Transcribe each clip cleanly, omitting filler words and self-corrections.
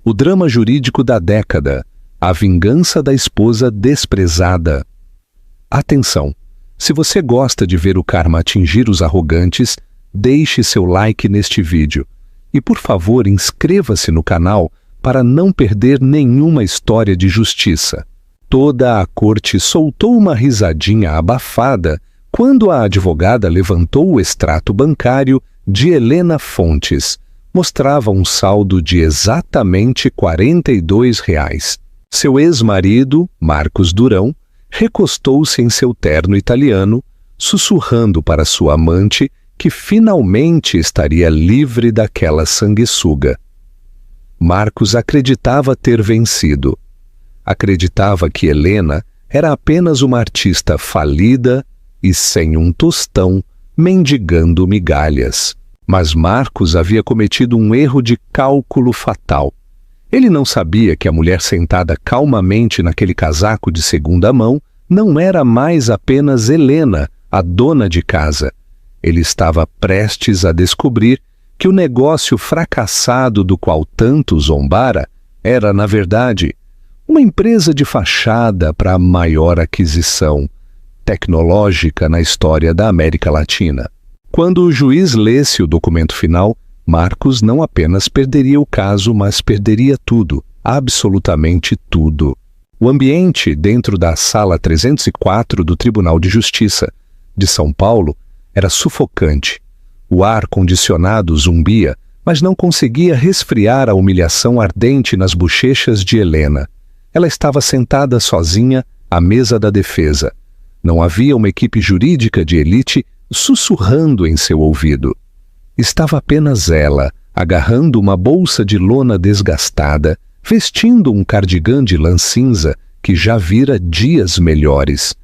O drama jurídico da década. A vingança da esposa desprezada. Atenção! Se você gosta de ver o karma atingir os arrogantes, deixe seu like neste vídeo. E, por favor, inscreva-se no canal para não perder nenhuma história de justiça. Toda a corte soltou uma risadinha abafada quando a advogada levantou o extrato bancário de Helena Fontes. Mostrava um saldo de exatamente R$ 42. Seu ex-marido, Marcos Durão, recostou-se em seu terno italiano, sussurrando para sua amante que finalmente estaria livre daquela sanguessuga. Marcos acreditava ter vencido. Acreditava que Helena era apenas uma artista falida e sem um tostão, mendigando migalhas. Mas Marcos havia cometido um erro de cálculo fatal. Ele não sabia que a mulher sentada calmamente naquele casaco de segunda mão não era mais apenas Helena, a dona de casa. Ele estava prestes a descobrir que o negócio fracassado do qual tanto zombara era, na verdade, uma empresa de fachada para a maior aquisição tecnológica na história da América Latina. Quando o juiz lesse o documento final, Marcos não apenas perderia o caso, mas perderia tudo, absolutamente tudo. O ambiente dentro da Sala 304 do Tribunal de Justiça de São Paulo era sufocante. O ar-condicionado zumbia, mas não conseguia resfriar a humilhação ardente nas bochechas de Helena. Ela estava sentada sozinha à mesa da defesa. Não havia uma equipe jurídica de elite sussurrando em seu ouvido. Estava apenas ela, agarrando uma bolsa de lona desgastada, vestindo um cardigã de lã cinza que já vira dias melhores.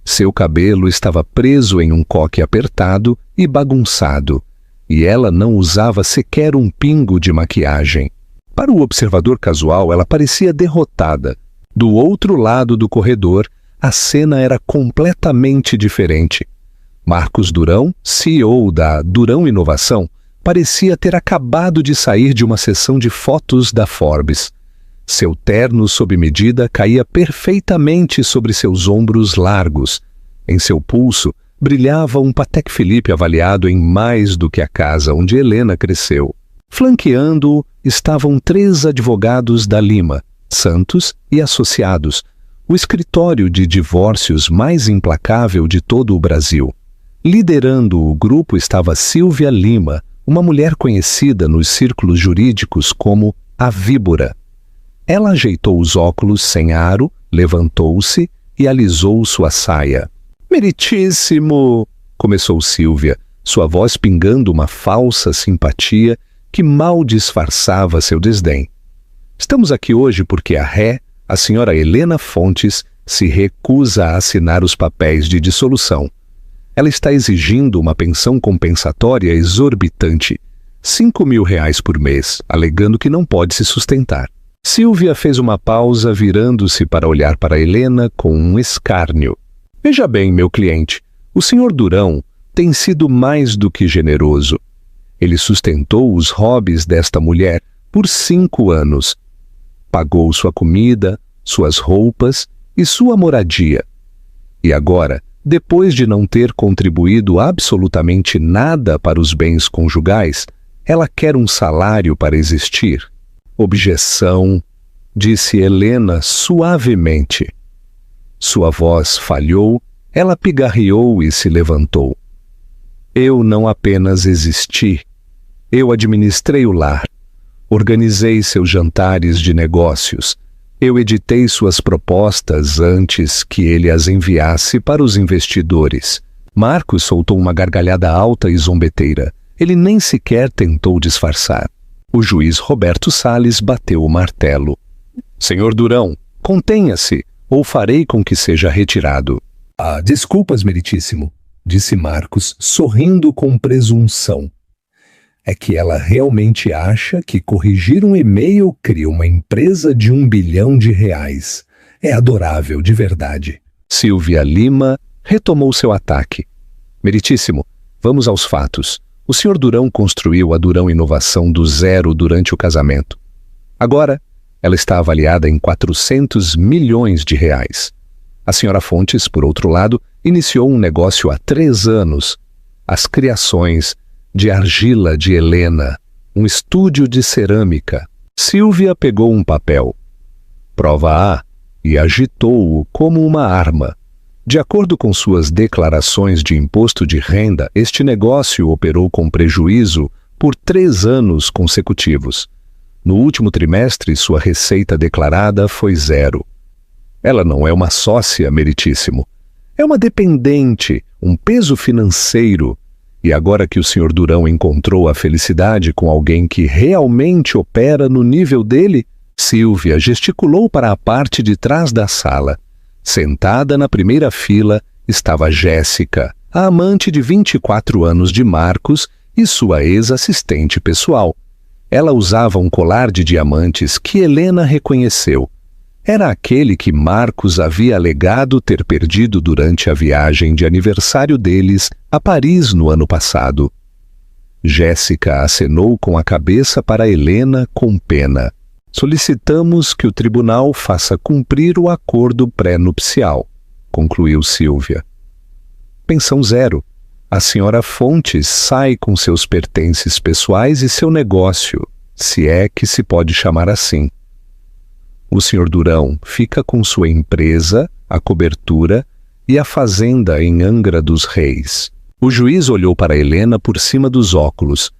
Seu cabelo estava preso em um coque apertado e bagunçado, e ela não usava sequer um pingo de maquiagem. Para o observador casual, ela parecia derrotada. Do outro lado do corredor, a cena era completamente diferente. Marcos Durão, CEO da Durão Inovação, parecia ter acabado de sair de uma sessão de fotos da Forbes. Seu terno sob medida caía perfeitamente sobre seus ombros largos. Em seu pulso brilhava um Patek Philippe avaliado em mais do que a casa onde Helena cresceu. Flanqueando-o estavam 3 advogados da Lima, Santos e Associados, o escritório de divórcios mais implacável de todo o Brasil. Liderando o grupo estava Silvia Lima, uma mulher conhecida nos círculos jurídicos como a Víbora. Ela ajeitou os óculos sem aro, levantou-se e alisou sua saia. "Meritíssimo!" começou Silvia, sua voz pingando uma falsa simpatia que mal disfarçava seu desdém. "Estamos aqui hoje porque a ré, a senhora Helena Fontes, se recusa a assinar os papéis de dissolução. Ela está exigindo uma pensão compensatória exorbitante, R$ 5.000 por mês, alegando que não pode se sustentar." Silvia fez uma pausa, virando-se para olhar para Helena com um escárnio. "Veja bem, meu cliente, o senhor Durão tem sido mais do que generoso. Ele sustentou os hobbies desta mulher por 5 anos. Pagou sua comida, suas roupas e sua moradia. E agora, depois de não ter contribuído absolutamente nada para os bens conjugais, ela quer um salário para existir." "Objeção", disse Helena suavemente. Sua voz falhou, ela pigarreou e se levantou. "Eu não apenas existi, eu administrei o lar, organizei seus jantares de negócios, eu editei suas propostas antes que ele as enviasse para os investidores." Marcos soltou uma gargalhada alta e zombeteira. Ele nem sequer tentou disfarçar. O juiz Roberto Salles bateu o martelo. "Senhor Durão, contenha-se, ou farei com que seja retirado." Desculpas, meritíssimo", disse Marcos, sorrindo com presunção. "É que ela realmente acha que corrigir um e-mail cria uma empresa de R$ 1 bilhão. É adorável, de verdade." Silvia Lima retomou seu ataque. "Meritíssimo, vamos aos fatos. O senhor Durão construiu a Durão Inovação do zero durante o casamento." Agora, ela está avaliada em 400 milhões de reais. A senhora Fontes, por outro lado, iniciou um negócio há 3 anos. As criações de argila de Helena, um estúdio de cerâmica. Silvia pegou um papel. Prova A, e agitou-o como uma arma. De acordo com suas declarações de imposto de renda, este negócio operou com prejuízo por 3 anos consecutivos. No último trimestre, sua receita declarada foi 0. Ela não é uma sócia, meritíssimo. É uma dependente, um peso financeiro. E agora que o Sr. Durão encontrou a felicidade com alguém que realmente opera no nível dele, Silvia gesticulou para a parte de trás da sala. Sentada na primeira fila estava Jéssica, a amante de 24 anos de Marcos e sua ex-assistente pessoal. Ela usava um colar de diamantes que Helena reconheceu. Era aquele que Marcos havia alegado ter perdido durante a viagem de aniversário deles a Paris no ano passado. Jéssica acenou com a cabeça para Helena com pena. Solicitamos que o tribunal faça cumprir o acordo pré-nupcial, concluiu Silvia. Pensão 0. A senhora Fontes sai com seus pertences pessoais e seu negócio, se é que se pode chamar assim. O Sr. Durão fica com sua empresa, a cobertura e a fazenda em Angra dos Reis. O juiz olhou para Helena por cima dos óculos.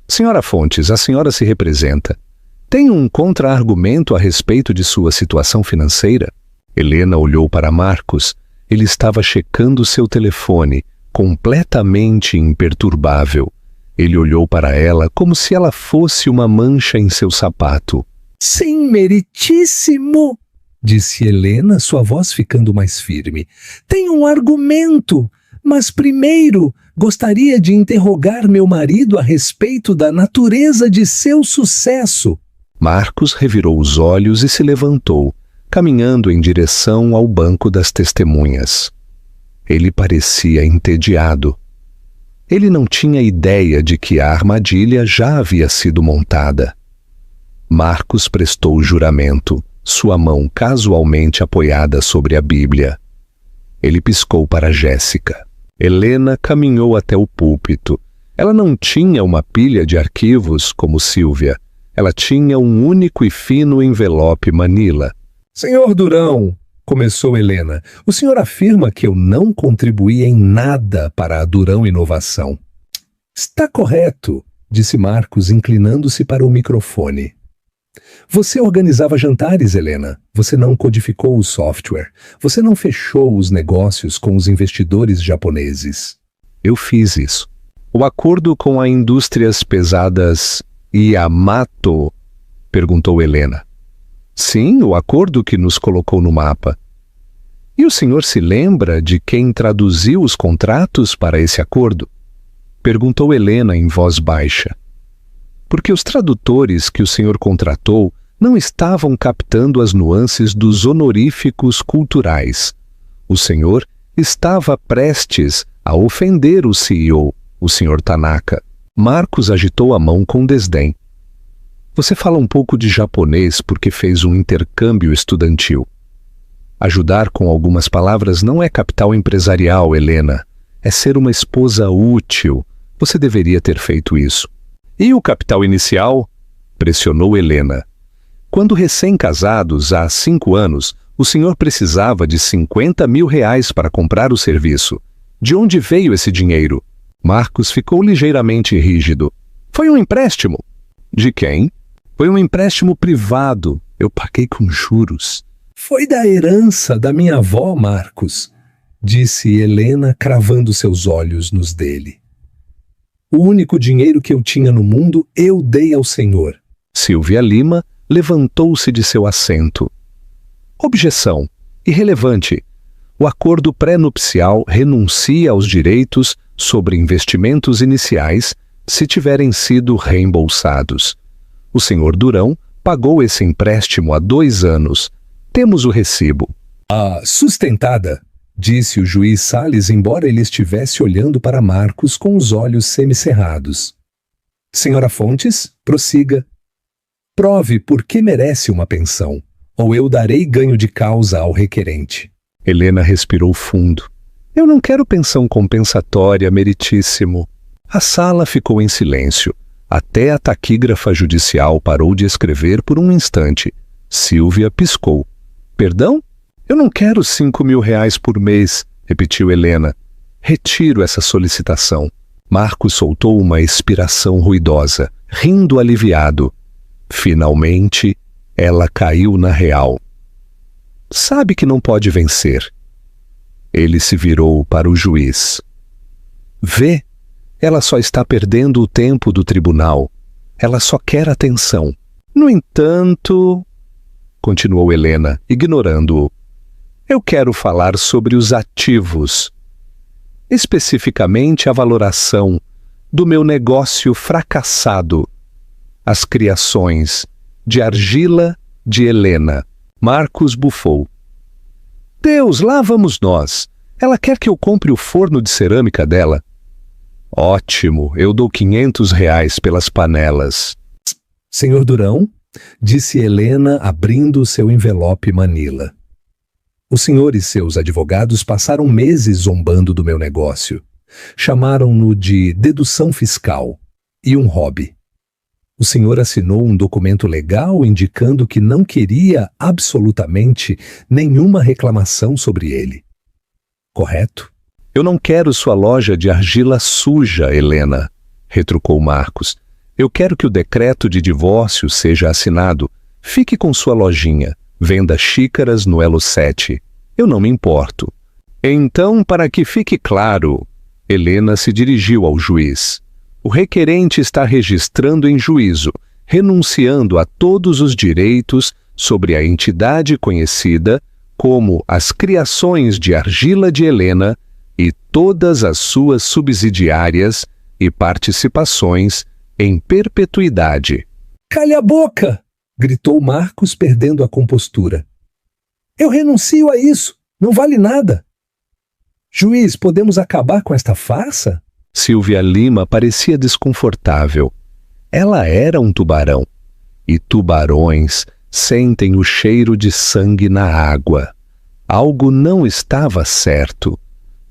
Senhora Fontes, a senhora se representa. Tem um contra-argumento a respeito de sua situação financeira? Helena olhou para Marcos. Ele estava checando seu telefone, completamente imperturbável. Ele olhou para ela como se ela fosse uma mancha em seu sapato. Sim, meritíssimo, disse Helena, sua voz ficando mais firme. Tem um argumento, mas primeiro gostaria de interrogar meu marido a respeito da natureza de seu sucesso. Marcos revirou os olhos e se levantou, caminhando em direção ao banco das testemunhas. Ele parecia entediado. Ele não tinha ideia de que a armadilha já havia sido montada. Marcos prestou juramento, sua mão casualmente apoiada sobre a Bíblia. Ele piscou para Jéssica. Helena caminhou até o púlpito. Ela não tinha uma pilha de arquivos como Silvia. Ela tinha um único e fino envelope manila. Senhor Durão, começou Helena, o senhor afirma que eu não contribuí em nada para a Durão Inovação. Está correto, disse Marcos, inclinando-se para o microfone. Você organizava jantares, Helena. Você não codificou o software. Você não fechou os negócios com os investidores japoneses. Eu fiz isso. O acordo com a Indústrias Pesadas Yamato? Perguntou Helena. Sim, o acordo que nos colocou no mapa. E o senhor se lembra de quem traduziu os contratos para esse acordo? Perguntou Helena em voz baixa. Porque os tradutores que o senhor contratou não estavam captando as nuances dos honoríficos culturais. O senhor estava prestes a ofender o CEO, o senhor Tanaka. Marcos agitou a mão com desdém. Você fala um pouco de japonês porque fez um intercâmbio estudantil. Ajudar com algumas palavras não é capital empresarial, Helena. É ser uma esposa útil. Você deveria ter feito isso. E o capital inicial? Pressionou Helena. Quando recém-casados, há 5 anos, o senhor precisava de 50 mil reais para comprar o serviço. De onde veio esse dinheiro? Marcos ficou ligeiramente rígido. Foi um empréstimo. De quem? Foi um empréstimo privado. Eu paguei com juros. Foi da herança da minha avó, Marcos, disse Helena, cravando seus olhos nos dele. O único dinheiro que eu tinha no mundo, eu dei ao senhor. Silvia Lima levantou-se de seu assento. Objeção. Irrelevante. O acordo pré-nupcial renuncia aos direitos sobre investimentos iniciais se tiverem sido reembolsados. O senhor Durão pagou esse empréstimo há 2 anos. Temos o recibo. Sustentada, disse o juiz Salles, embora ele estivesse olhando para Marcos com os olhos semicerrados. Senhora Fontes, prossiga. Prove por que merece uma pensão, ou eu darei ganho de causa ao requerente. Helena respirou fundo. Eu não quero pensão compensatória, meritíssimo. A sala ficou em silêncio. Até a taquígrafa judicial parou de escrever por um instante. Silvia piscou. Perdão? Eu não quero 5.000 por mês, repetiu Helena. Retiro essa solicitação. Marcos soltou uma expiração ruidosa, rindo aliviado. Finalmente, ela caiu na real. Sabe que não pode vencer. Ele se virou para o juiz. Vê, ela só está perdendo o tempo do tribunal. Ela só quer atenção. No entanto, continuou Helena, ignorando-o, eu quero falar sobre os ativos, especificamente a valoração do meu negócio fracassado, as criações de argila de Helena. Marcos bufou. Deus, lá vamos nós. Ela quer que eu compre o forno de cerâmica dela. Ótimo, eu dou R$ 500 pelas panelas. Senhor Durão, disse Helena abrindo seu envelope Manila. O senhor e seus advogados passaram meses zombando do meu negócio. Chamaram-no de dedução fiscal e um hobby. O senhor assinou um documento legal indicando que não queria absolutamente nenhuma reclamação sobre ele. Correto? Eu não quero sua loja de argila suja, Helena, retrucou Marcos. Eu quero que o decreto de divórcio seja assinado. Fique com sua lojinha. Venda xícaras no Elo 7. Eu não me importo. Então, para que fique claro, Helena se dirigiu ao juiz. O requerente está registrando em juízo, renunciando a todos os direitos sobre a entidade conhecida como as criações de argila de Helena e todas as suas subsidiárias e participações em perpetuidade. Cale a boca! Gritou Marcos, perdendo a compostura. Eu renuncio a isso. Não vale nada. Juiz, podemos acabar com esta farsa? Silvia Lima parecia desconfortável. Ela era um tubarão. E tubarões sentem o cheiro de sangue na água. Algo não estava certo.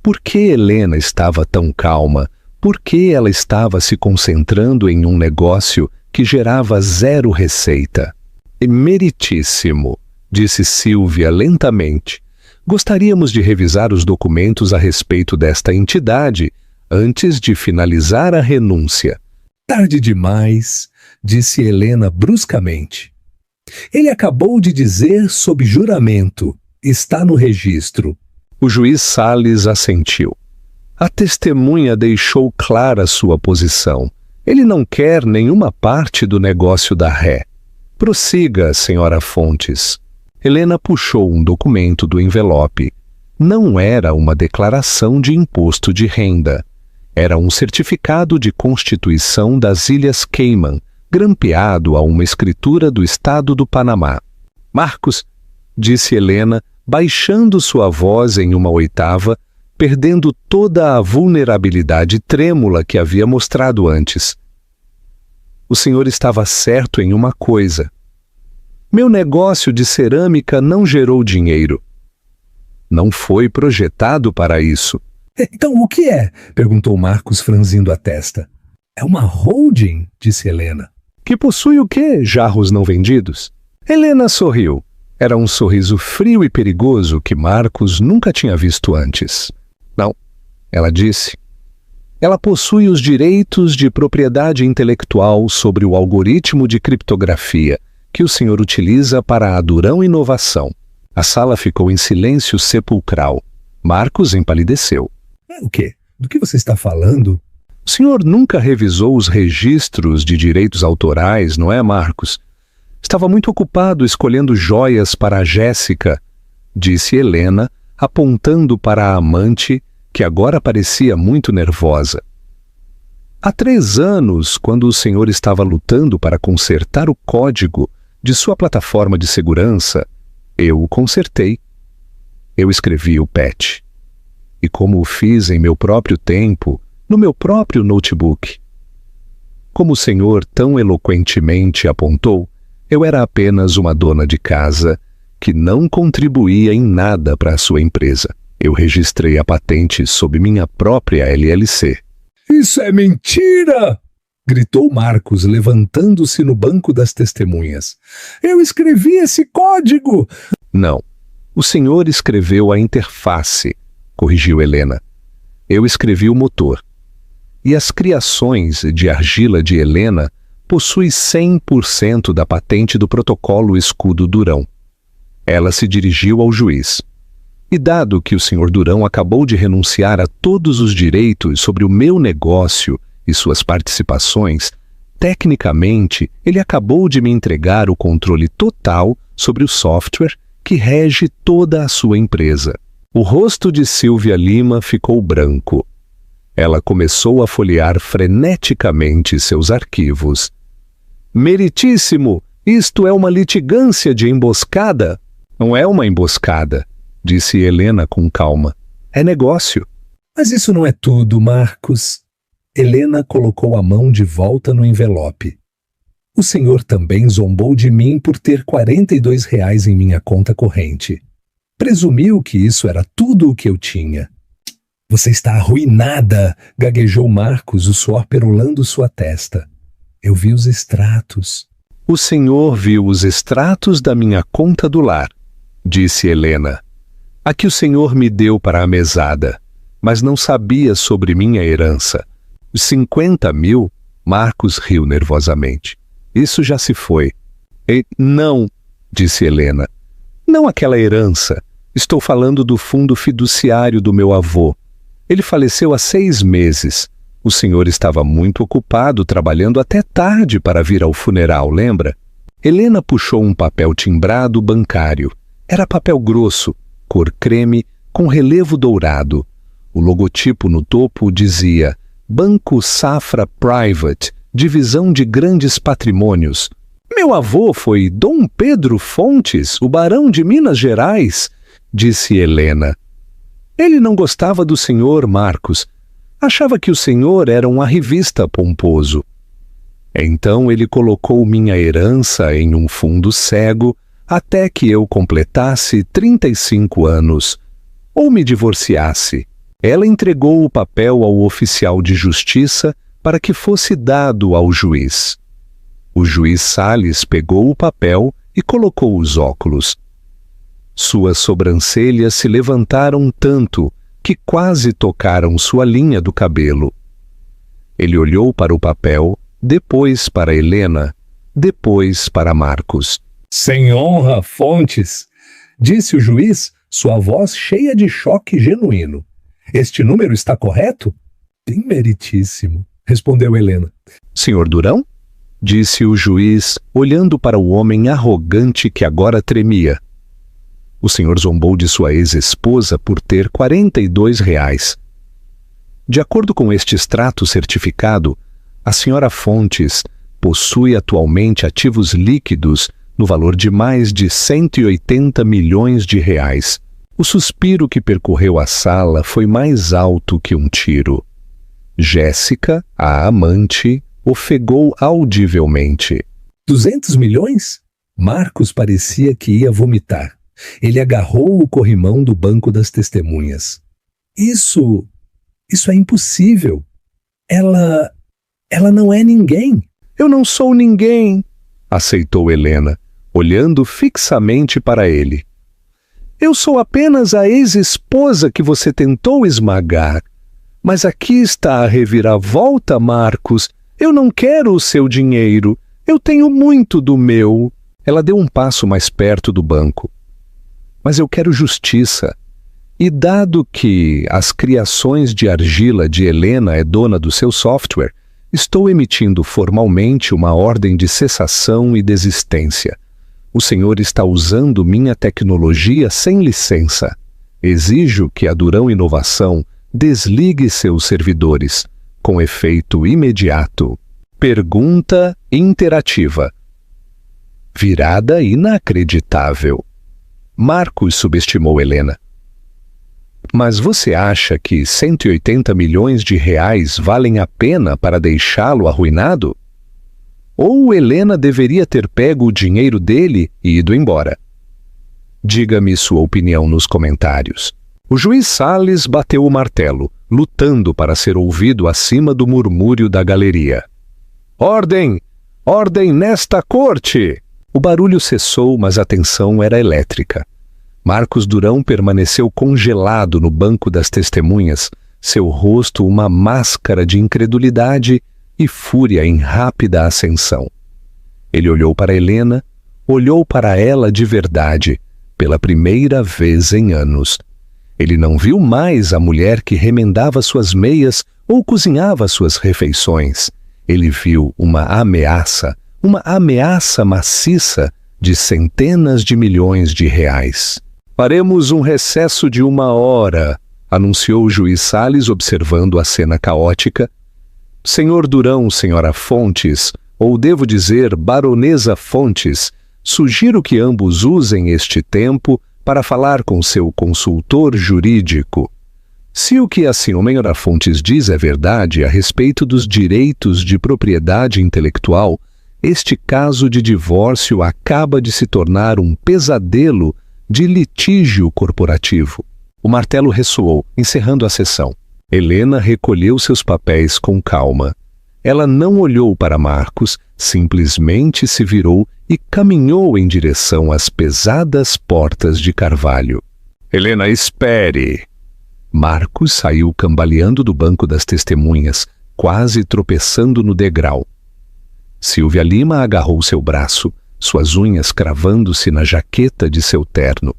Por que Helena estava tão calma? Por que ela estava se concentrando em um negócio que gerava 0 receita? Meritíssimo, disse Silvia lentamente. Gostaríamos de revisar os documentos a respeito desta entidade antes de finalizar a renúncia. Tarde demais, disse Helena bruscamente. Ele acabou de dizer sob juramento. Está no registro. O juiz Salles assentiu. A testemunha deixou clara sua posição. Ele não quer nenhuma parte do negócio da ré. Prossiga, senhora Fontes. Helena puxou um documento do envelope. Não era uma declaração de imposto de renda. Era um certificado de constituição das Ilhas Cayman, grampeado a uma escritura do Estado do Panamá. Marcos, disse Helena, baixando sua voz em uma oitava, perdendo toda a vulnerabilidade trêmula que havia mostrado antes. O senhor estava certo em uma coisa. Meu negócio de cerâmica não gerou dinheiro. Não foi projetado para isso. Então o que é? Perguntou Marcos, franzindo a testa. É uma holding, disse Helena. Que possui o quê? Jarros não vendidos? Helena sorriu. Era um sorriso frio e perigoso que Marcos nunca tinha visto antes. Não, ela disse. Ela possui os direitos de propriedade intelectual sobre o algoritmo de criptografia que o senhor utiliza para a Durão Inovação. A sala ficou em silêncio sepulcral. Marcos empalideceu. O quê? Do que você está falando? O senhor nunca revisou os registros de direitos autorais, não é, Marcos? Estava muito ocupado escolhendo joias para a Jéssica, disse Helena, apontando para a amante, que agora parecia muito nervosa. Há 3 anos, quando o senhor estava lutando para consertar o código de sua plataforma de segurança, eu o consertei. Eu escrevi o patch. E como o fiz em meu próprio tempo, no meu próprio notebook. Como o senhor tão eloquentemente apontou, Eu era apenas uma dona de casa que não contribuía em nada para a sua empresa. Eu registrei a patente sob minha própria LLC. Isso é mentira! Gritou Marcos, levantando-se no banco das testemunhas. Eu escrevi esse código! Não, o senhor escreveu a interface, corrigiu Helena. Eu escrevi o motor. E as criações de argila de Helena possuem 100% da patente do protocolo Escudo Durão. Ela se dirigiu ao juiz. E dado que o senhor Durão acabou de renunciar a todos os direitos sobre o meu negócio e suas participações, tecnicamente ele acabou de me entregar o controle total sobre o software que rege toda a sua empresa. O rosto de Silvia Lima ficou branco. Ela começou a folhear freneticamente seus arquivos. Meritíssimo, isto é uma litigância de emboscada? Não é uma emboscada, disse Helena com calma. É negócio. Mas isso não é tudo, Marcos. Helena colocou a mão de volta no envelope. O senhor também zombou de mim por ter R$ 42 em minha conta corrente. Presumiu que isso era tudo o que eu tinha. Você está arruinada, gaguejou Marcos, o suor perolando sua testa. Eu vi os extratos. O senhor viu os extratos da minha conta do lar, disse Helena. A que o senhor me deu para a mesada, mas não sabia sobre minha herança. Os 50 mil? Marcos riu nervosamente. Isso já se foi. Não, disse Helena. Não aquela herança. Estou falando do fundo fiduciário do meu avô. Ele faleceu há 6 meses. O senhor estava muito ocupado trabalhando até tarde para vir ao funeral, lembra? Helena puxou um papel timbrado bancário. Era papel grosso, cor creme, com relevo dourado. O logotipo no topo dizia Banco Safra Private, Divisão de Grandes Patrimônios. Meu avô foi Dom Pedro Fontes, o barão de Minas Gerais, disse Helena. Ele não gostava do senhor, Marcos. Achava que o senhor era um arrivista pomposo. Então ele colocou minha herança em um fundo cego até que eu completasse 35 anos, ou me divorciasse. Ela entregou o papel ao oficial de justiça para que fosse dado ao juiz. O juiz Salles pegou o papel e colocou os óculos. Suas sobrancelhas se levantaram tanto que quase tocaram sua linha do cabelo. Ele olhou para o papel, depois para Helena, depois para Marcos. Sem honra, Fontes, disse o juiz, sua voz cheia de choque genuíno. Este número está correto? Bem meritíssimo, respondeu Helena. Senhor Durão? Disse o juiz, olhando para o homem arrogante que agora tremia. O senhor zombou de sua ex-esposa por ter R$ 42. De acordo com este extrato certificado, a senhora Fontes possui atualmente ativos líquidos no valor de mais de 180 milhões de reais. O suspiro que percorreu a sala foi mais alto que um tiro. Jéssica, a amante, ofegou audivelmente. 200 milhões? Marcos parecia que ia vomitar. Ele agarrou o corrimão do banco das testemunhas. Isso é impossível. Ela não é ninguém. Eu não sou ninguém, aceitou Helena, olhando fixamente para ele. Eu sou apenas a ex-esposa que você tentou esmagar. Mas aqui está a reviravolta, Marcos. Eu não quero o seu dinheiro. Eu tenho muito do meu. Ela deu um passo mais perto do banco. Mas eu quero justiça. E dado que as criações de argila de Helena é dona do seu software, estou emitindo formalmente uma ordem de cessação e desistência. O senhor está usando minha tecnologia sem licença. Exijo que a Durão Inovação desligue seus servidores, com efeito imediato. Pergunta interativa. Virada inacreditável. Marcos subestimou Helena. Mas você acha que 180 milhões de reais valem a pena para deixá-lo arruinado? Ou Helena deveria ter pego o dinheiro dele e ido embora? Diga-me sua opinião nos comentários. O juiz Salles bateu o martelo, lutando para ser ouvido acima do murmúrio da galeria. Ordem! Ordem nesta corte! O barulho cessou, mas a tensão era elétrica. Marcos Durão permaneceu congelado no banco das testemunhas, seu rosto uma máscara de incredulidade e fúria em rápida ascensão. Ele olhou para Helena, olhou para ela de verdade, pela primeira vez em anos. Ele não viu mais a mulher que remendava suas meias ou cozinhava suas refeições. Ele viu uma ameaça maciça de centenas de milhões de reais. Faremos um recesso de 1 hora, anunciou o juiz Salles observando a cena caótica. Senhor Durão, senhora Fontes, ou devo dizer baronesa Fontes, sugiro que ambos usem este tempo para falar com seu consultor jurídico. Se o que a senhora Fontes diz é verdade a respeito dos direitos de propriedade intelectual, este caso de divórcio acaba de se tornar um pesadelo de litígio corporativo. O martelo ressoou, encerrando a sessão. Helena recolheu seus papéis com calma. Ela não olhou para Marcos, simplesmente se virou e caminhou em direção às pesadas portas de carvalho. Helena, espere! Marcos saiu cambaleando do banco das testemunhas, quase tropeçando no degrau. Silvia Lima agarrou seu braço, suas unhas cravando-se na jaqueta de seu terno.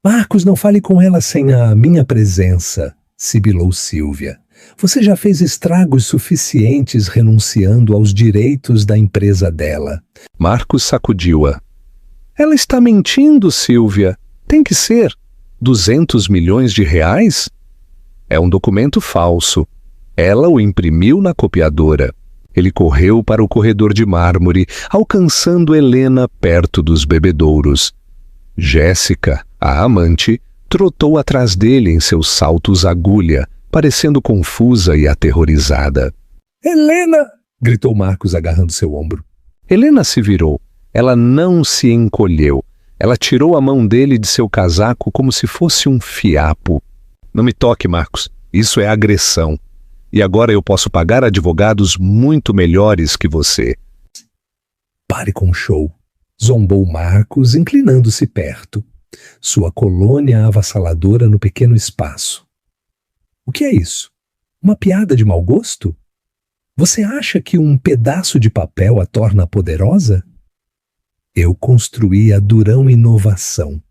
Marcos, não fale com ela sem a minha presença, sibilou Silvia. Você já fez estragos suficientes renunciando aos direitos da empresa dela. Marcos sacudiu-a. Ela está mentindo, Silvia. Tem que ser. 200 milhões de reais? É um documento falso. Ela o imprimiu na copiadora. Ele correu para o corredor de mármore, alcançando Helena perto dos bebedouros. Jéssica, a amante, trotou atrás dele em seus saltos agulha, parecendo confusa e aterrorizada. Helena! Gritou Marcos agarrando seu ombro. Helena se virou. Ela não se encolheu. Ela tirou a mão dele de seu casaco como se fosse um fiapo. Não me toque, Marcos. Isso é agressão. E agora eu posso pagar advogados muito melhores que você. Pare com o show, zombou Marcos, inclinando-se perto. Sua colônia avassaladora no pequeno espaço. O que é isso? Uma piada de mau gosto? Você acha que um pedaço de papel a torna poderosa? Eu construí a Durão Inovação.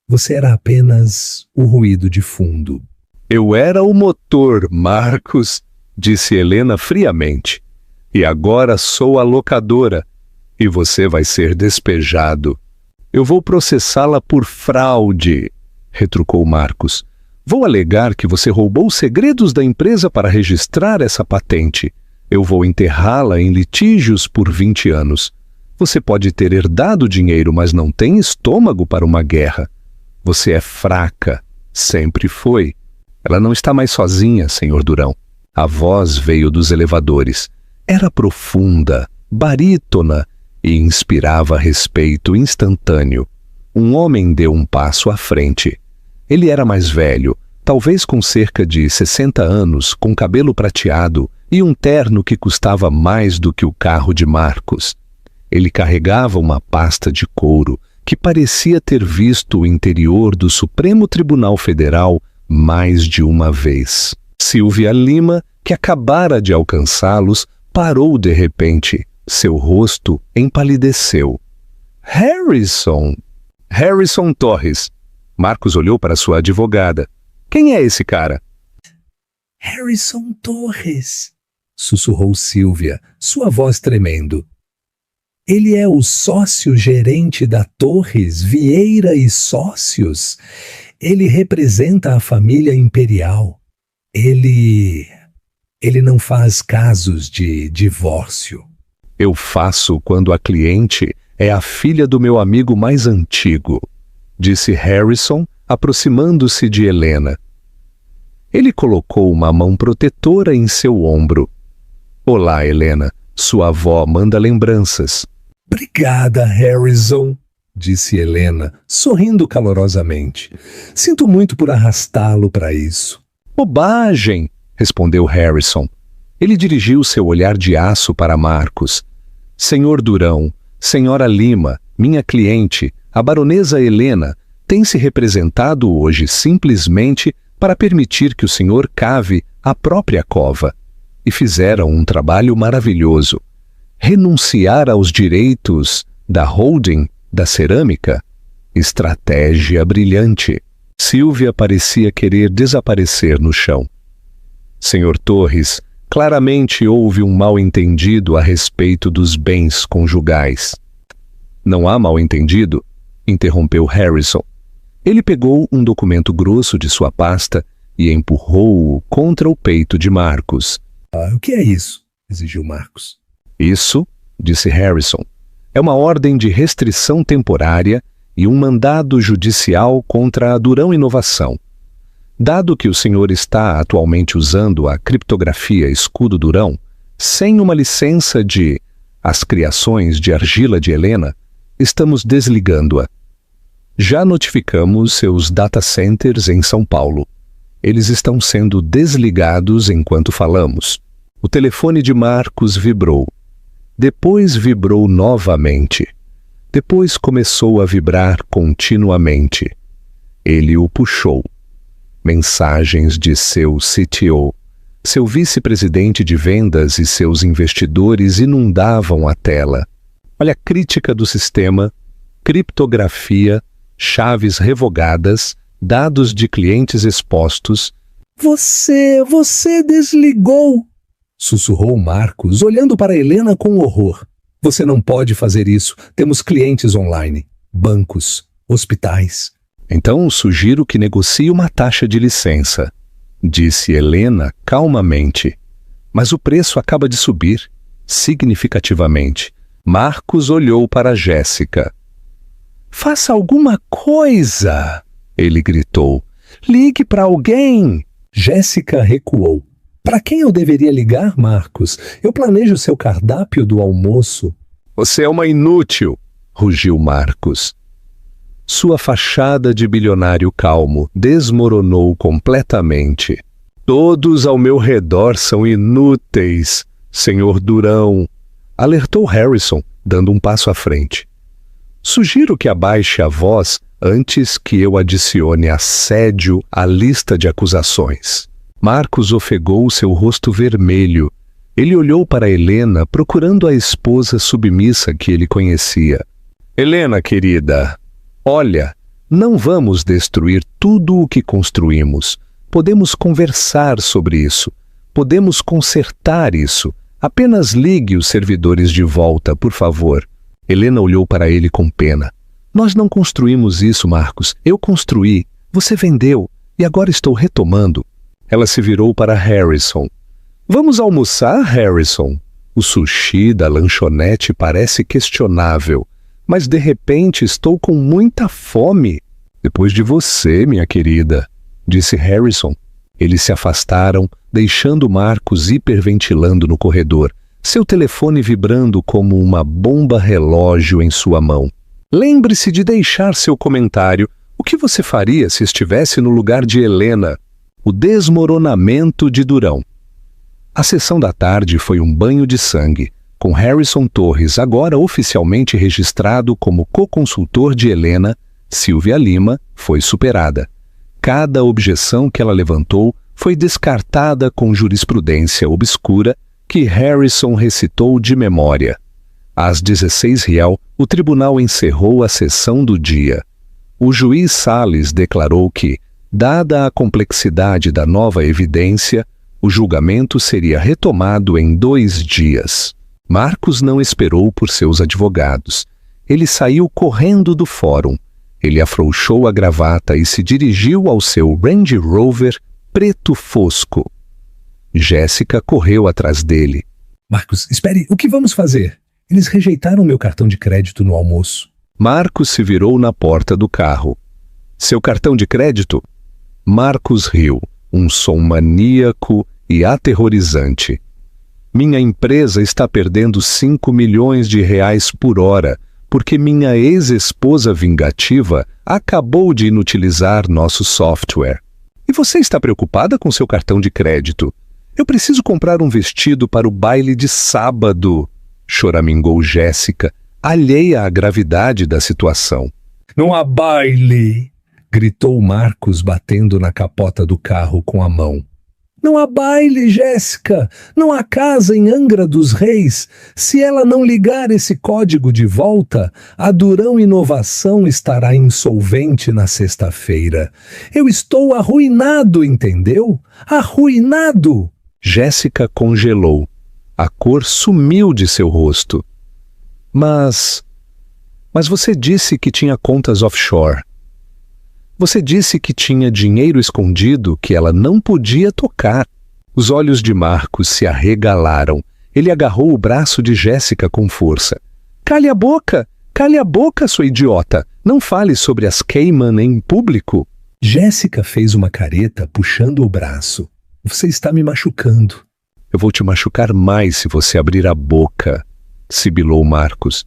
Você era apenas o ruído de fundo. Eu era o motor, Marcos, disse Helena friamente. E agora sou a locadora. E você vai ser despejado. Eu vou processá-la por fraude, retrucou Marcos. Vou alegar que você roubou os segredos da empresa para registrar essa patente. Eu vou enterrá-la em litígios por 20 anos. Você pode ter herdado dinheiro, mas não tem estômago para uma guerra. Você é fraca. Sempre foi. Ela não está mais sozinha, senhor Durão. A voz veio dos elevadores. Era profunda, barítona e inspirava respeito instantâneo. Um homem deu um passo à frente. Ele era mais velho, talvez com cerca de 60 anos, com cabelo prateado e um terno que custava mais do que o carro de Marcos. Ele carregava uma pasta de couro que parecia ter visto o interior do Supremo Tribunal Federal mais de uma vez. Silvia Lima, que acabara de alcançá-los, parou de repente. Seu rosto empalideceu. Harrison! Harrison Torres. Marcos olhou para sua advogada. Quem é esse cara? Harrison Torres, sussurrou Silvia, sua voz tremendo. Ele é o sócio-gerente da Torres, Vieira e Sócios. Ele representa a família imperial. Ele não faz casos de divórcio. Eu faço quando a cliente é a filha do meu amigo mais antigo, disse Harrison, aproximando-se de Helena. Ele colocou uma mão protetora em seu ombro. Olá, Helena. Sua avó manda lembranças. Obrigada, Harrison, disse Helena, sorrindo calorosamente. Sinto muito por arrastá-lo para isso. Bobagem, respondeu Harrison. Ele dirigiu seu olhar de aço para Marcos. Senhor Durão, Senhora Lima, minha cliente, a baronesa Helena, tem se representado hoje simplesmente para permitir que o senhor cave a própria cova. E fizeram um trabalho maravilhoso. Renunciar aos direitos da holding da cerâmica? Estratégia brilhante. Silvia parecia querer desaparecer no chão. Senhor Torres, claramente houve um mal-entendido a respeito dos bens conjugais. Não há mal-entendido? Interrompeu Harrison. Ele pegou um documento grosso de sua pasta e empurrou-o contra o peito de Marcos. O que é isso? Exigiu Marcos. Isso, disse Harrison, é uma ordem de restrição temporária e um mandado judicial contra a Durão Inovação. Dado que o senhor está atualmente usando a criptografia Escudo Durão, sem uma licença de As Criações de Argila de Helena, estamos desligando-a. Já notificamos seus data centers em São Paulo. Eles estão sendo desligados enquanto falamos. O telefone de Marcos vibrou. Depois vibrou novamente. Depois começou a vibrar continuamente. Ele o puxou. Mensagens de seu CTO, seu vice-presidente de vendas e seus investidores inundavam a tela. Olha a crítica do sistema, criptografia, chaves revogadas, dados de clientes expostos. Você desligou! Sussurrou Marcos, olhando para Helena com horror. Você não pode fazer isso. Temos clientes online, bancos, hospitais. Então sugiro que negocie uma taxa de licença, disse Helena calmamente. Mas o preço acaba de subir, significativamente. Marcos olhou para Jéssica. Faça alguma coisa! Ele gritou. Ligue para alguém! Jéssica recuou. Para quem eu deveria ligar, Marcos? Eu planejo seu cardápio do almoço. Você é uma inútil, rugiu Marcos. Sua fachada de bilionário calmo desmoronou completamente. Todos ao meu redor são inúteis, senhor Durão, alertou Harrison, dando um passo à frente. Sugiro que abaixe a voz antes que eu adicione assédio à lista de acusações. Marcos ofegou seu rosto vermelho. Ele olhou para Helena, procurando a esposa submissa que ele conhecia. Helena, querida, olha, não vamos destruir tudo o que construímos. Podemos conversar sobre isso. Podemos consertar isso. Apenas ligue os servidores de volta, por favor. Helena olhou para ele com pena. Nós não construímos isso, Marcos. Eu construí. Você vendeu. E agora estou retomando. Ela se virou para Harrison. Vamos almoçar, Harrison? O sushi da lanchonete parece questionável, mas de repente estou com muita fome. Depois de você, minha querida, disse Harrison. Eles se afastaram, deixando Marcos hiperventilando no corredor, seu telefone vibrando como uma bomba relógio em sua mão. Lembre-se de deixar seu comentário. O que você faria se estivesse no lugar de Helena? O desmoronamento de Durão. A sessão da tarde foi um banho de sangue, com Harrison Torres agora oficialmente registrado como co-consultor de Helena. Silvia Lima foi superada. Cada objeção que ela levantou foi descartada com jurisprudência obscura que Harrison recitou de memória. Às 16h, o tribunal encerrou a sessão do dia. O juiz Salles declarou que, dada a complexidade da nova evidência, o julgamento seria retomado em 2 dias. Marcos não esperou por seus advogados. Ele saiu correndo do fórum. Ele afrouxou a gravata e se dirigiu ao seu Range Rover preto fosco. Jéssica correu atrás dele. Marcos, espere, o que vamos fazer? Eles rejeitaram meu cartão de crédito no almoço. Marcos se virou na porta do carro. Seu cartão de crédito? Marcos riu, um som maníaco e aterrorizante. Minha empresa está perdendo 5 milhões de reais por hora, porque minha ex-esposa vingativa acabou de inutilizar nosso software. E você está preocupada com seu cartão de crédito? Eu preciso comprar um vestido para o baile de sábado, choramingou Jéssica, alheia à gravidade da situação. Não há baile! Gritou Marcos, batendo na capota do carro com a mão. Não há baile, Jéssica! Não há casa em Angra dos Reis! Se ela não ligar esse código de volta, a Durão Inovação estará insolvente na sexta-feira. Eu estou arruinado, entendeu? Arruinado! Jéssica congelou. A cor sumiu de seu rosto. Mas você disse que tinha contas offshore. Você disse que tinha dinheiro escondido que ela não podia tocar. Os olhos de Marcos se arregalaram. Ele agarrou o braço de Jéssica com força. Cale a boca! Cale a boca, sua idiota! Não fale sobre as Cayman em público. Jéssica fez uma careta puxando o braço. Você está me machucando. Eu vou te machucar mais se você abrir a boca, sibilou Marcos.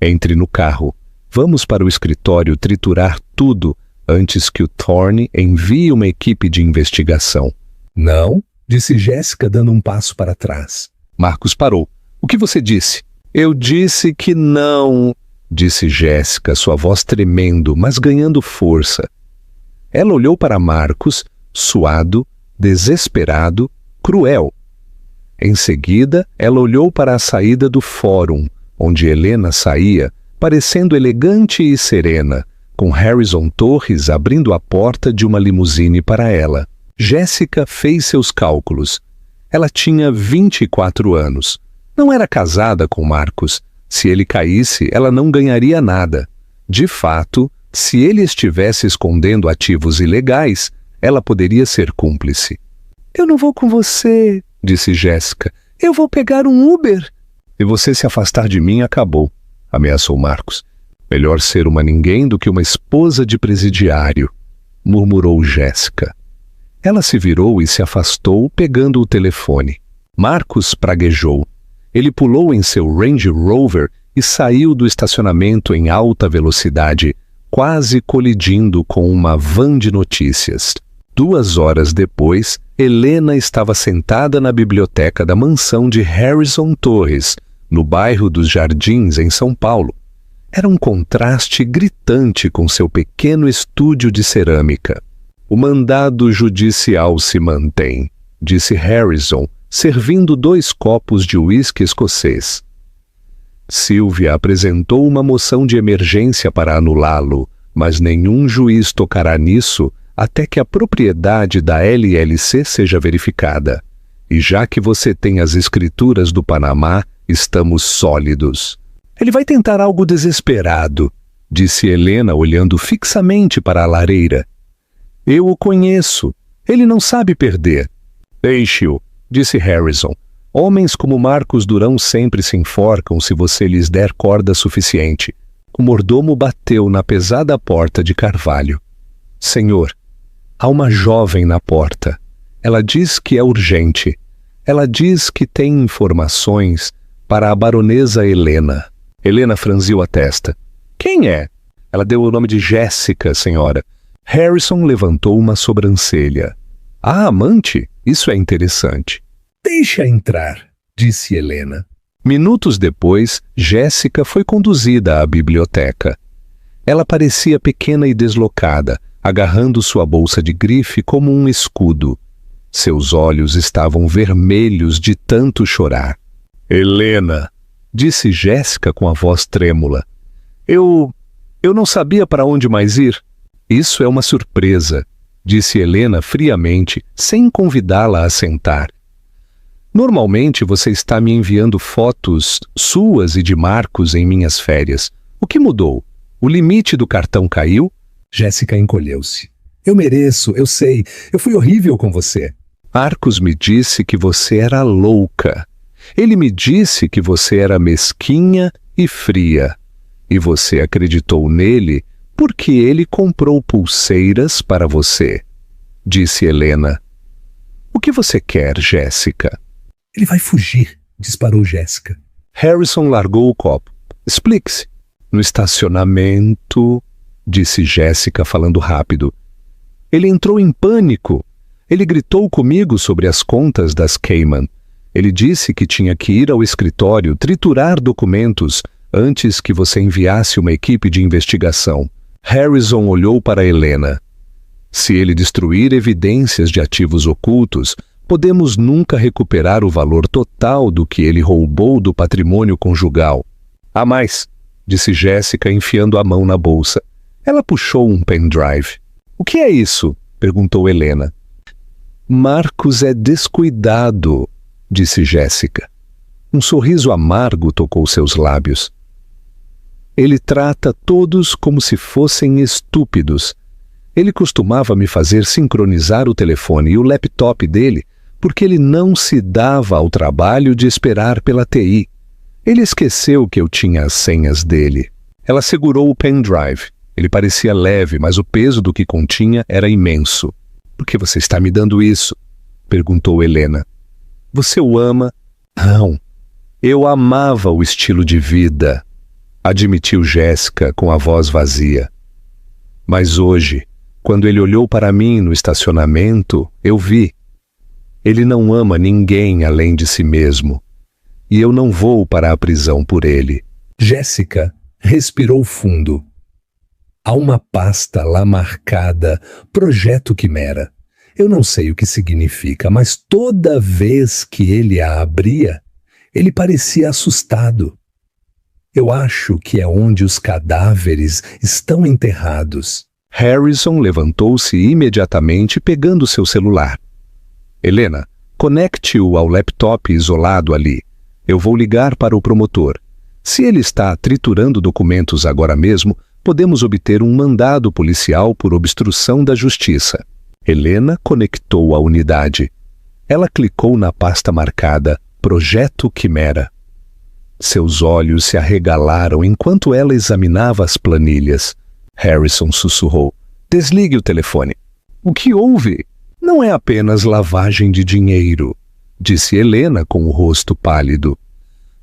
Entre no carro. Vamos para o escritório triturar tudo antes que o Thorne envie uma equipe de investigação. Não, disse Jéssica dando um passo para trás. Marcos parou. O que você disse? Eu disse que não, disse Jéssica, sua voz tremendo, mas ganhando força. Ela olhou para Marcos, suado, desesperado, cruel. Em seguida, ela olhou para a saída do fórum, onde Helena saía, parecendo elegante e serena, com Harrison Torres abrindo a porta de uma limusine para ela. Jéssica fez seus cálculos. Ela tinha 24 anos. Não era casada com Marcos. Se ele caísse, ela não ganharia nada. De fato, se ele estivesse escondendo ativos ilegais, ela poderia ser cúmplice. Eu não vou com você, disse Jéssica. Eu vou pegar um Uber. Se você se afastar de mim, acabou, ameaçou Marcos. Melhor ser uma ninguém do que uma esposa de presidiário, murmurou Jéssica. Ela se virou e se afastou, pegando o telefone. Marcos praguejou. Ele pulou em seu Range Rover e saiu do estacionamento em alta velocidade, quase colidindo com uma van de notícias. 2 horas depois, Helena estava sentada na biblioteca da mansão de Harrison Torres, no bairro dos Jardins, em São Paulo. Era um contraste gritante com seu pequeno estúdio de cerâmica. O mandado judicial se mantém, disse Harrison, servindo 2 copos de uísque escocês. Sylvia apresentou uma moção de emergência para anulá-lo, mas nenhum juiz tocará nisso até que a propriedade da LLC seja verificada. E já que você tem as escrituras do Panamá, estamos sólidos. Ele vai tentar algo desesperado, disse Helena olhando fixamente para a lareira. Eu o conheço. Ele não sabe perder. Deixe-o, disse Harrison. Homens como Marcos Durão sempre se enforcam se você lhes der corda suficiente. O mordomo bateu na pesada porta de carvalho. Senhor, há uma jovem na porta. Ela diz que é urgente. Ela diz que tem informações para a baronesa Helena. Helena franziu a testa. Quem é? Ela deu o nome de Jéssica, senhora. Harrison levantou uma sobrancelha. Ah, amante? Isso é interessante. Deixa entrar, disse Helena. Minutos depois, Jéssica foi conduzida à biblioteca. Ela parecia pequena e deslocada, agarrando sua bolsa de grife como um escudo. Seus olhos estavam vermelhos de tanto chorar. Helena, disse Jéssica com a voz trêmula. Eu não sabia para onde mais ir. Isso é uma surpresa, disse Helena friamente, sem convidá-la a sentar. Normalmente você está me enviando fotos suas e de Marcos em minhas férias. O que mudou? O limite do cartão caiu? Jéssica encolheu-se. Eu mereço, eu sei. Eu fui horrível com você. Marcos me disse que você era louca. Ele me disse que você era mesquinha e fria. E você acreditou nele porque ele comprou pulseiras para você, disse Helena. O que você quer, Jéssica? Ele vai fugir, disparou Jéssica. Harrison largou o copo. Explique-se. No estacionamento, disse Jéssica falando rápido. Ele entrou em pânico. Ele gritou comigo sobre as contas das Cayman. Ele disse que tinha que ir ao escritório triturar documentos antes que você enviasse uma equipe de investigação. Harrison olhou para Helena. Se ele destruir evidências de ativos ocultos, podemos nunca recuperar o valor total do que ele roubou do patrimônio conjugal. Há mais, disse Jéssica enfiando a mão na bolsa. Ela puxou um pendrive. O que é isso? Perguntou Helena. Marcos é descuidado, disse Jéssica. Um sorriso amargo tocou seus lábios. Ele trata todos como se fossem estúpidos. Ele costumava me fazer sincronizar o telefone e o laptop dele porque ele não se dava ao trabalho de esperar pela TI. Ele esqueceu que eu tinha as senhas dele. Ela segurou o pendrive. Ele parecia leve, mas o peso do que continha era imenso. Por que você está me dando isso? Perguntou Helena. Você o ama? Não. Eu amava o estilo de vida, admitiu Jéssica com a voz vazia. Mas hoje, quando ele olhou para mim no estacionamento, eu vi. Ele não ama ninguém além de si mesmo. E eu não vou para a prisão por ele. Jéssica respirou fundo. Há uma pasta lá marcada Projeto Quimera. Eu não sei o que significa, mas toda vez que ele a abria, ele parecia assustado. Eu acho que é onde os cadáveres estão enterrados. Harrison levantou-se imediatamente pegando seu celular. Helena, conecte-o ao laptop isolado ali. Eu vou ligar para o promotor. Se ele está triturando documentos agora mesmo, podemos obter um mandado policial por obstrução da justiça. Helena conectou a unidade. Ela clicou na pasta marcada Projeto Quimera. Seus olhos se arregalaram enquanto ela examinava as planilhas. Harrison sussurrou. Desligue o telefone. O que houve? Não é apenas lavagem de dinheiro, disse Helena com o rosto pálido.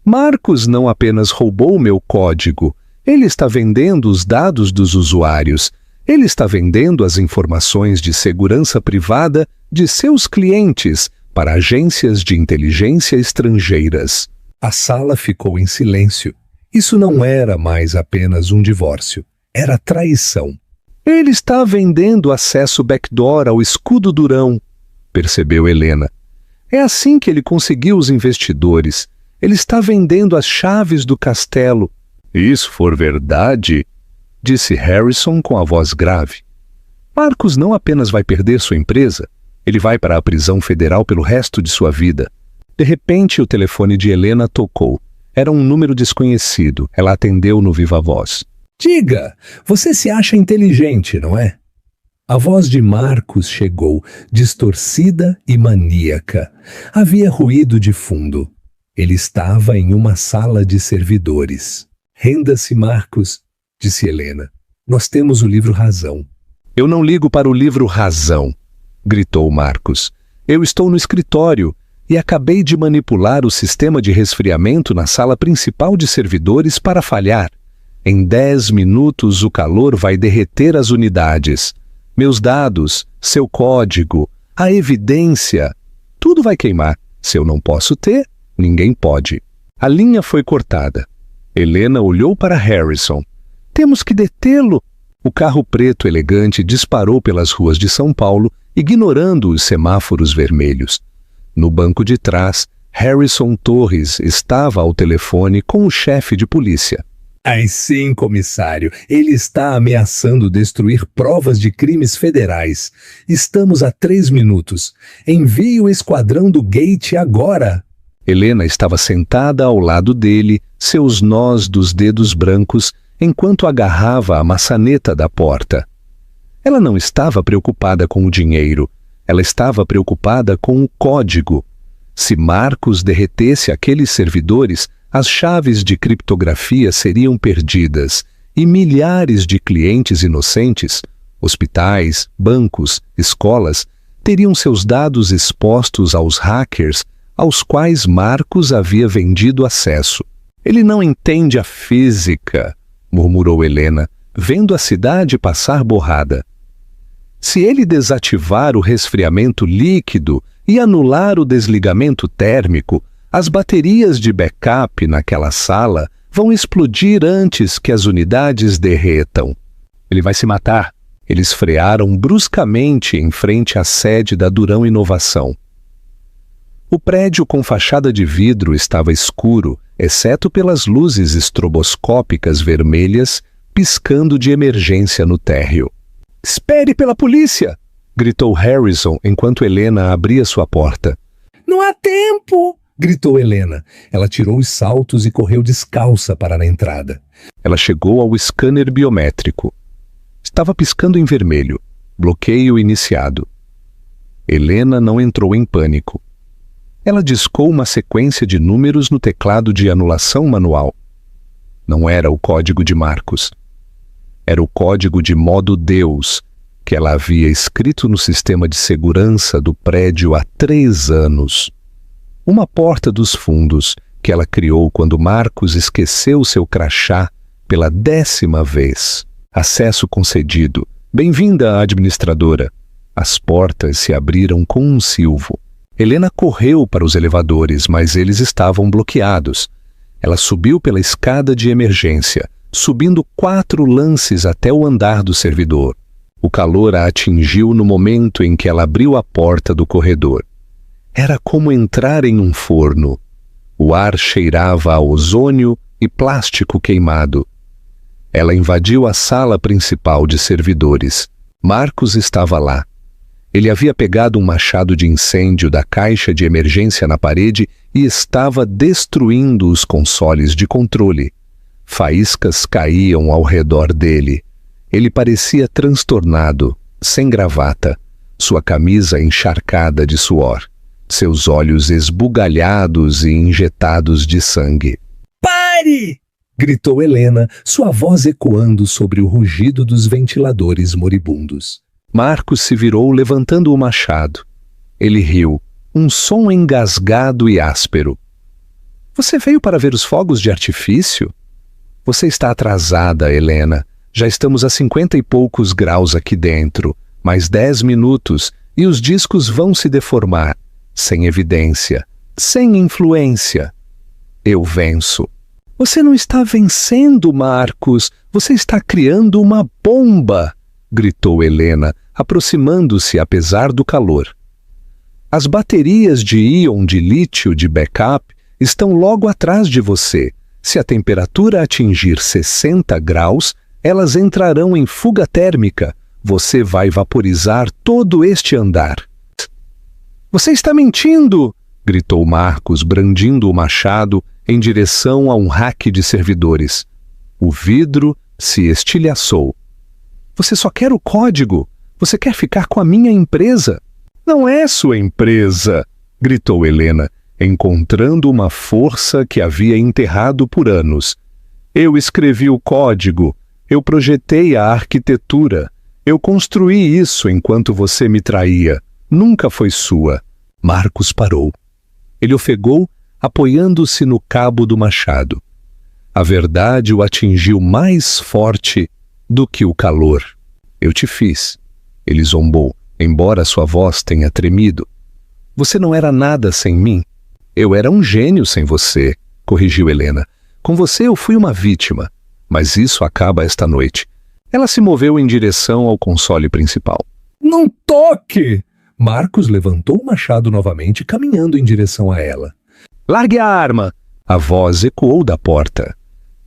Marcos não apenas roubou meu código, ele está vendendo os dados dos usuários. Ele está vendendo as informações de segurança privada de seus clientes para agências de inteligência estrangeiras. A sala ficou em silêncio. Isso não era mais apenas um divórcio. Era traição. Ele está vendendo acesso backdoor ao escudo Durão, percebeu Helena. É assim que ele conseguiu os investidores. Ele está vendendo as chaves do castelo. Isso for verdade, disse Harrison com a voz grave. Marcos não apenas vai perder sua empresa, ele vai para a prisão federal pelo resto de sua vida. De repente, o telefone de Helena tocou. Era um número desconhecido. Ela atendeu no viva voz. Diga, você se acha inteligente, não é? A voz de Marcos chegou, distorcida e maníaca. Havia ruído de fundo. Ele estava em uma sala de servidores. Renda-se, Marcos, disse Helena. Nós temos o livro Razão. Eu não ligo para o livro Razão, gritou Marcos. Eu estou no escritório e acabei de manipular o sistema de resfriamento na sala principal de servidores para falhar. Em 10 minutos o calor vai derreter as unidades. Meus dados, seu código, a evidência, tudo vai queimar. Se eu não posso ter, ninguém pode. A linha foi cortada. Helena olhou para Harrison. Temos que detê-lo. O carro preto elegante disparou pelas ruas de São Paulo, ignorando os semáforos vermelhos. No banco de trás, Harrison Torres estava ao telefone com o chefe de polícia. Ai sim, comissário. Ele está ameaçando destruir provas de crimes federais. Estamos a 3 minutos. Envie o esquadrão do Gate agora. Helena estava sentada ao lado dele, seus nós dos dedos brancos, enquanto agarrava a maçaneta da porta. Ela não estava preocupada com o dinheiro. Ela estava preocupada com o código. Se Marcos derretesse aqueles servidores, as chaves de criptografia seriam perdidas e milhares de clientes inocentes, hospitais, bancos, escolas, teriam seus dados expostos aos hackers aos quais Marcos havia vendido acesso. Ele não entende a física, murmurou Helena, vendo a cidade passar borrada. Se ele desativar o resfriamento líquido e anular o desligamento térmico, as baterias de backup naquela sala vão explodir antes que as unidades derretam. Ele vai se matar. Eles frearam bruscamente em frente à sede da Durão Inovação. O prédio com fachada de vidro estava escuro, exceto pelas luzes estroboscópicas vermelhas piscando de emergência no térreo. "Espere pela polícia!" gritou Harrison enquanto Helena abria sua porta. "Não há tempo!" gritou Helena. Ela tirou os saltos e correu descalça para a entrada. Ela chegou ao scanner biométrico. Estava piscando em vermelho. Bloqueio iniciado. Helena não entrou em pânico. Ela discou uma sequência de números no teclado de anulação manual. Não era o código de Marcos. Era o código de modo Deus, que ela havia escrito no sistema de segurança do prédio há 3 anos. Uma porta dos fundos que ela criou quando Marcos esqueceu seu crachá pela 10ª vez. Acesso concedido. Bem-vinda, administradora. As portas se abriram com um silvo. Helena correu para os elevadores, mas eles estavam bloqueados. Ela subiu pela escada de emergência, subindo 4 lances até o andar do servidor. O calor a atingiu no momento em que ela abriu a porta do corredor. Era como entrar em um forno. O ar cheirava a ozônio e plástico queimado. Ela invadiu a sala principal de servidores. Marcos estava lá. Ele havia pegado um machado de incêndio da caixa de emergência na parede e estava destruindo os consoles de controle. Faíscas caíam ao redor dele. Ele parecia transtornado, sem gravata, sua camisa encharcada de suor, seus olhos esbugalhados e injetados de sangue. "Pare!" gritou Helena, sua voz ecoando sobre o rugido dos ventiladores moribundos. Marcos se virou levantando o machado. Ele riu, um som engasgado e áspero. "Você veio para ver os fogos de artifício? Você está atrasada, Helena. Já estamos a 50 e poucos graus aqui dentro. Mais 10 minutos e os discos vão se deformar. Sem evidência, sem influência. Eu venço." "Você não está vencendo, Marcos. Você está criando uma bomba!" gritou Helena, aproximando-se apesar do calor. "As baterias de íon de lítio de backup estão logo atrás de você. Se a temperatura atingir 60 graus, elas entrarão em fuga térmica. Você vai vaporizar todo este andar." "Você está mentindo!" gritou Marcos, brandindo o machado em direção a um rack de servidores. O vidro se estilhaçou. "Você só quer o código. Você quer ficar com a minha empresa." "Não é sua empresa!" gritou Helena, encontrando uma força que havia enterrado por anos. "Eu escrevi o código. Eu projetei a arquitetura. Eu construí isso enquanto você me traía. Nunca foi sua." Marcos parou. Ele ofegou, apoiando-se no cabo do machado. A verdade o atingiu mais forte do que o calor. "Eu te fiz." Ele zombou, embora sua voz tenha tremido. "Você não era nada sem mim." "Eu era um gênio sem você", corrigiu Helena. "Com você eu fui uma vítima, mas isso acaba esta noite." Ela se moveu em direção ao console principal. "Não toque!" Marcos levantou o machado novamente, caminhando em direção a ela. "Largue a arma!" A voz ecoou da porta.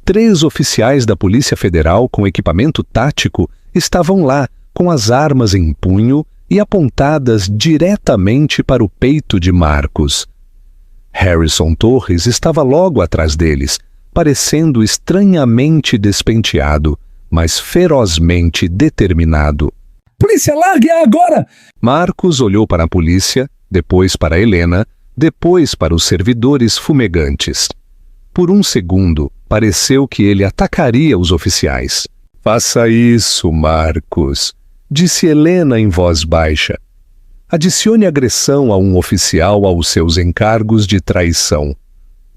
3 oficiais da Polícia Federal com equipamento tático estavam lá, com as armas em punho e apontadas diretamente para o peito de Marcos. Harrison Torres estava logo atrás deles, parecendo estranhamente despenteado, mas ferozmente determinado. "Polícia, largue-a agora!" Marcos olhou para a polícia, depois para Helena, depois para os servidores fumegantes. Por um segundo, pareceu que ele atacaria os oficiais. "Faça isso, Marcos", disse Helena em voz baixa. Adicione agressão a um oficial aos seus encargos de traição.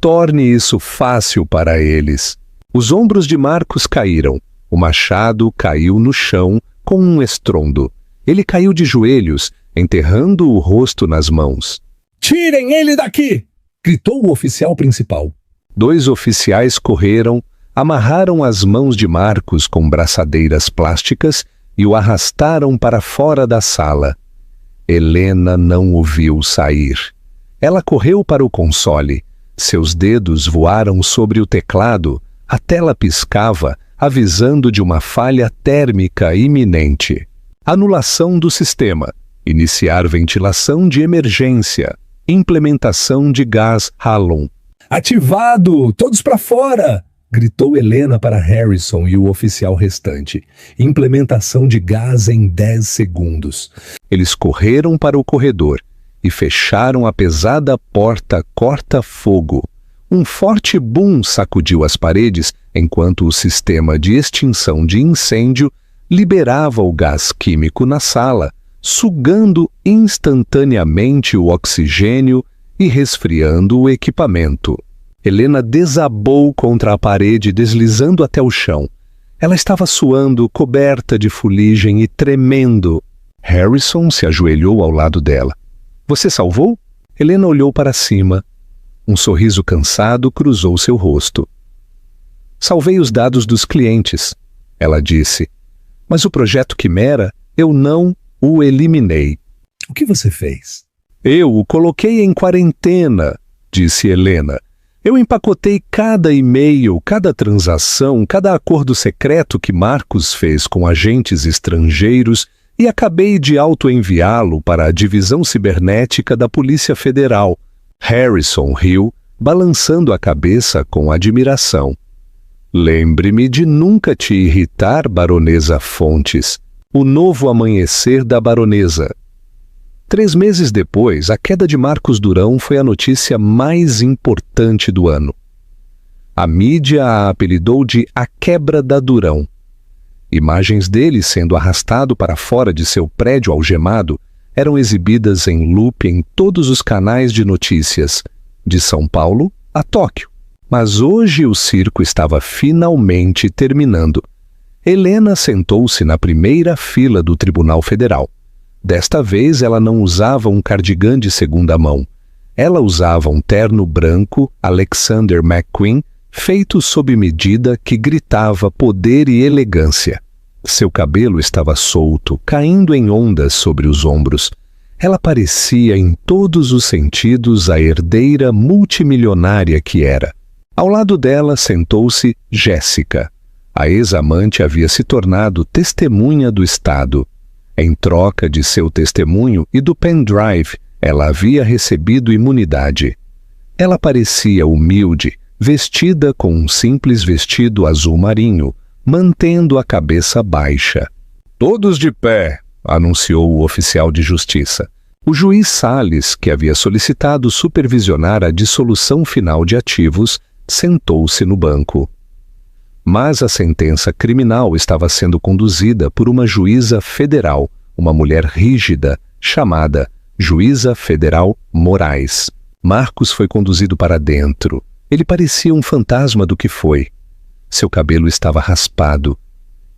Torne isso fácil para eles. Os ombros de Marcos caíram. O machado caiu no chão com um estrondo. Ele caiu de joelhos, enterrando o rosto nas mãos. Tirem ele daqui! Gritou o oficial principal. 2 oficiais correram, amarraram as mãos de Marcos com braçadeiras plásticas e o arrastaram para fora da sala. Helena não o viu sair. Ela correu para o console. Seus dedos voaram sobre o teclado. A tela piscava, avisando de uma falha térmica iminente. Anulação do sistema. Iniciar ventilação de emergência. Implementação de gás Halon. Ativado! Todos para fora! Gritou Helena para Harrison e o oficial restante. Implementação de gás em 10 segundos. Eles correram para o corredor e fecharam a pesada porta corta-fogo. Um forte boom sacudiu as paredes enquanto o sistema de extinção de incêndio liberava o gás químico na sala, sugando instantaneamente o oxigênio e resfriando o equipamento. Helena desabou contra a parede, deslizando até o chão. Ela estava suando, coberta de fuligem e tremendo. Harrison se ajoelhou ao lado dela. Você salvou? Helena olhou para cima. Um sorriso cansado cruzou seu rosto. Salvei os dados dos clientes, ela disse. Mas o projeto Quimera, eu não o eliminei. O que você fez? Eu o coloquei em quarentena, disse Helena. Eu empacotei cada e-mail, cada transação, cada acordo secreto que Marcos fez com agentes estrangeiros e acabei de auto-enviá-lo para a divisão cibernética da Polícia Federal. Harrison riu, balançando a cabeça com admiração. Lembre-me de nunca te irritar, Baronesa Fontes. O novo amanhecer da baronesa. 3 meses depois, a queda de Marcos Durão foi a notícia mais importante do ano. A mídia a apelidou de A Quebra da Durão. Imagens dele sendo arrastado para fora de seu prédio algemado eram exibidas em loop em todos os canais de notícias, de São Paulo a Tóquio. Mas hoje o circo estava finalmente terminando. Helena sentou-se na primeira fila do Tribunal Federal. Desta vez ela não usava um cardigã de segunda mão. Ela usava um terno branco Alexander McQueen, feito sob medida, que gritava poder e elegância. Seu cabelo estava solto, caindo em ondas sobre os ombros. Ela parecia em todos os sentidos a herdeira multimilionária que era. Ao lado dela sentou-se Jéssica. A ex-amante havia se tornado testemunha do Estado. Em troca de seu testemunho e do pendrive, ela havia recebido imunidade. Ela parecia humilde, vestida com um simples vestido azul marinho, mantendo a cabeça baixa. Todos de pé, anunciou o oficial de justiça. O juiz Salles, que havia solicitado supervisionar a dissolução final de ativos, sentou-se no banco. Mas a sentença criminal estava sendo conduzida por uma juíza federal, uma mulher rígida, chamada Juíza Federal Moraes. Marcos foi conduzido para dentro. Ele parecia um fantasma do que foi. Seu cabelo estava raspado.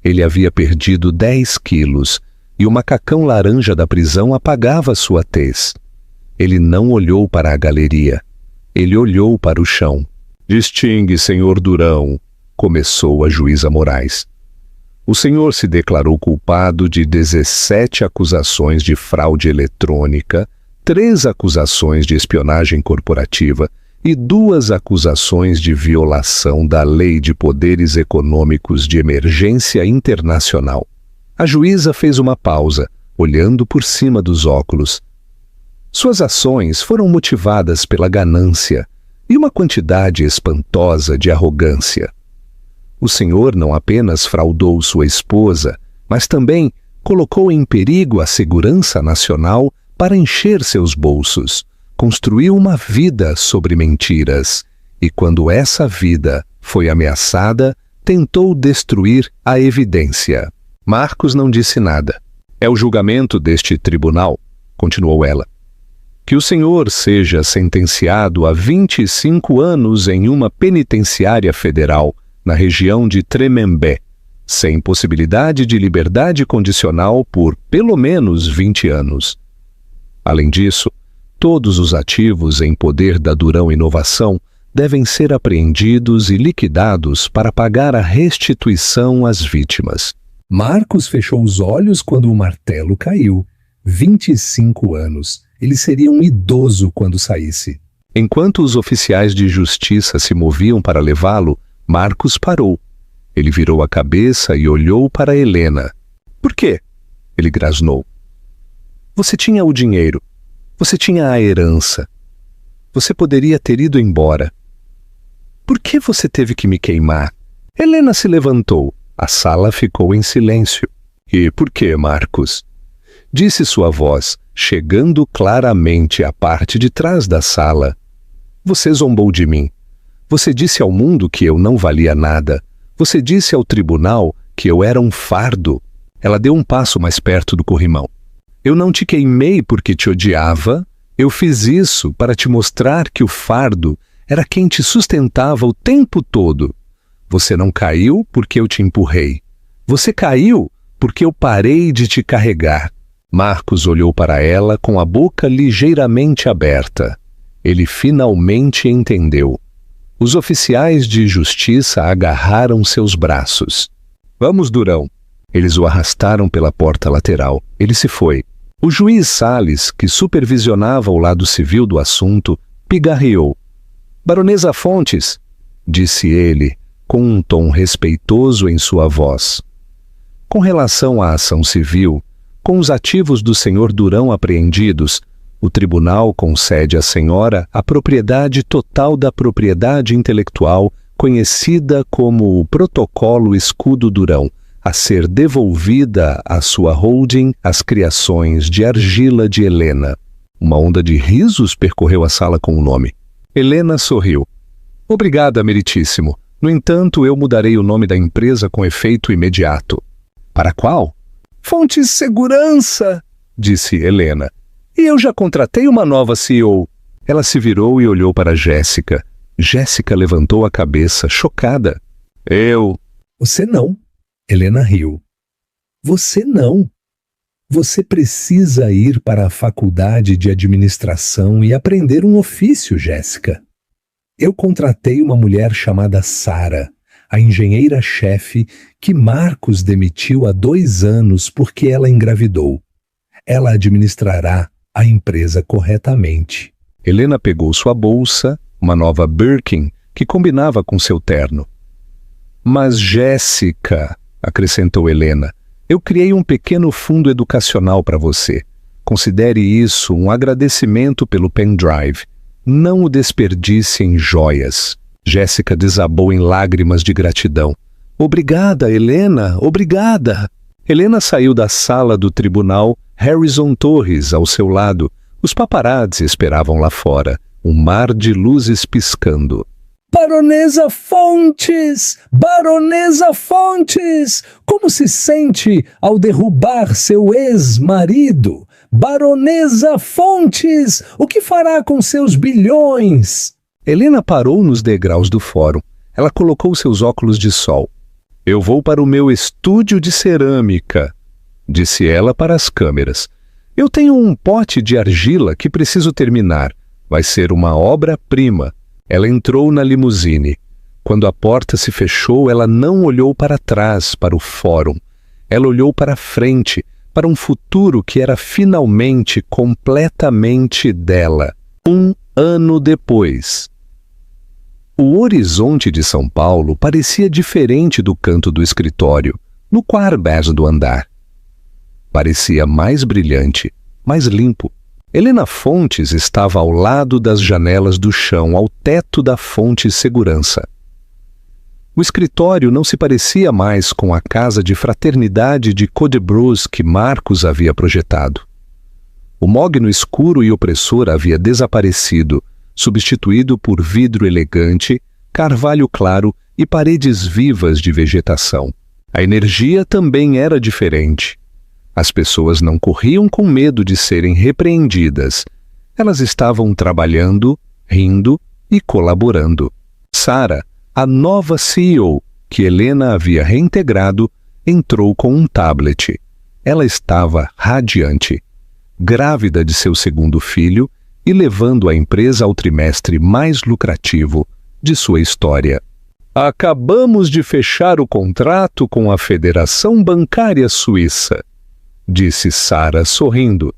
Ele havia perdido 10 quilos e o macacão laranja da prisão apagava sua tez. Ele não olhou para a galeria. Ele olhou para o chão. Distingue, senhor Durão, começou a juíza Moraes. O senhor se declarou culpado de 17 acusações de fraude eletrônica, 3 acusações de espionagem corporativa e 2 acusações de violação da Lei de Poderes Econômicos de Emergência Internacional. A juíza fez uma pausa, olhando por cima dos óculos. Suas ações foram motivadas pela ganância e uma quantidade espantosa de arrogância. O senhor não apenas fraudou sua esposa, mas também colocou em perigo a segurança nacional para encher seus bolsos. Construiu uma vida sobre mentiras e, quando essa vida foi ameaçada, tentou destruir a evidência. Marcos não disse nada. É o julgamento deste tribunal, continuou ela. Que o senhor seja sentenciado a 25 anos em uma penitenciária federal na região de Tremembé, sem possibilidade de liberdade condicional por pelo menos 20 anos. Além disso, todos os ativos em poder da Durão Inovação devem ser apreendidos e liquidados para pagar a restituição às vítimas. Marcos fechou os olhos quando o martelo caiu. 25 anos. Ele seria um idoso quando saísse. Enquanto os oficiais de justiça se moviam para levá-lo, Marcos parou. Ele virou a cabeça e olhou para Helena. Por quê? Ele grasnou. Você tinha o dinheiro. Você tinha a herança. Você poderia ter ido embora. Por que você teve que me queimar? Helena se levantou. A sala ficou em silêncio. E por que, Marcos? Disse sua voz, chegando claramente à parte de trás da sala. Você zombou de mim. Você disse ao mundo que eu não valia nada. Você disse ao tribunal que eu era um fardo. Ela deu um passo mais perto do corrimão. Eu não te queimei porque te odiava. Eu fiz isso para te mostrar que o fardo era quem te sustentava o tempo todo. Você não caiu porque eu te empurrei. Você caiu porque eu parei de te carregar. Marcos olhou para ela com a boca ligeiramente aberta. Ele finalmente entendeu. Os oficiais de justiça agarraram seus braços. Vamos, Durão. Eles o arrastaram pela porta lateral. Ele se foi. O juiz Salles, que supervisionava o lado civil do assunto, pigarreou. Baronesa Fontes, disse ele, com um tom respeitoso em sua voz. Com relação à ação civil, com os ativos do senhor Durão apreendidos, o tribunal concede à senhora a propriedade total da propriedade intelectual conhecida como o Protocolo Escudo Durão, a ser devolvida à sua holding as criações de argila de Helena. Uma onda de risos percorreu a sala com o nome. Helena sorriu. Obrigada, meritíssimo. No entanto, eu mudarei o nome da empresa com efeito imediato. Para qual? Fontes Segurança, disse Helena. E eu já contratei uma nova CEO. Ela se virou e olhou para Jéssica. Jéssica levantou a cabeça, chocada. Eu... Você não. Helena riu. Você não. Você precisa ir para a faculdade de administração e aprender um ofício, Jéssica. Eu contratei uma mulher chamada Sara, a engenheira-chefe que Marcos demitiu há 2 anos porque ela engravidou. Ela administrará a empresa corretamente. Helena pegou sua bolsa, uma nova Birkin, que combinava com seu terno. Mas, Jéssica, acrescentou Helena, eu criei um pequeno fundo educacional para você. Considere isso um agradecimento pelo pendrive. Não o desperdice em joias. Jéssica desabou em lágrimas de gratidão. Obrigada, Helena, obrigada. Helena saiu da sala do tribunal, Harrison Torres ao seu lado. Os paparazzi esperavam lá fora, um mar de luzes piscando. Baronesa Fontes! Baronesa Fontes! Como se sente ao derrubar seu ex-marido? Baronesa Fontes! O que fará com seus bilhões? Helena parou nos degraus do fórum. Ela colocou seus óculos de sol. Eu vou para o meu estúdio de cerâmica, disse ela para as câmeras. Eu tenho um pote de argila que preciso terminar. Vai ser uma obra-prima. Ela entrou na limusine. Quando a porta se fechou, ela não olhou para trás, para o fórum. Ela olhou para frente, para um futuro que era finalmente completamente dela. 1 ano depois. O horizonte de São Paulo parecia diferente do canto do escritório, no quarto do andar. Parecia mais brilhante, mais limpo. Helena Fontes estava ao lado das janelas do chão, ao teto da fonte segurança. O escritório não se parecia mais com a casa de fraternidade de Codebrews que Marcos havia projetado. O mogno escuro e opressor havia desaparecido, substituído por vidro elegante, carvalho claro e paredes vivas de vegetação. A energia também era diferente. As pessoas não corriam com medo de serem repreendidas. Elas estavam trabalhando, rindo e colaborando. Sara, a nova CEO, que Helena havia reintegrado, entrou com um tablet. Ela estava radiante, grávida de seu segundo filho e levando a empresa ao trimestre mais lucrativo de sua história. Acabamos de fechar o contrato com a Federação Bancária Suíça, disse Sara sorrindo.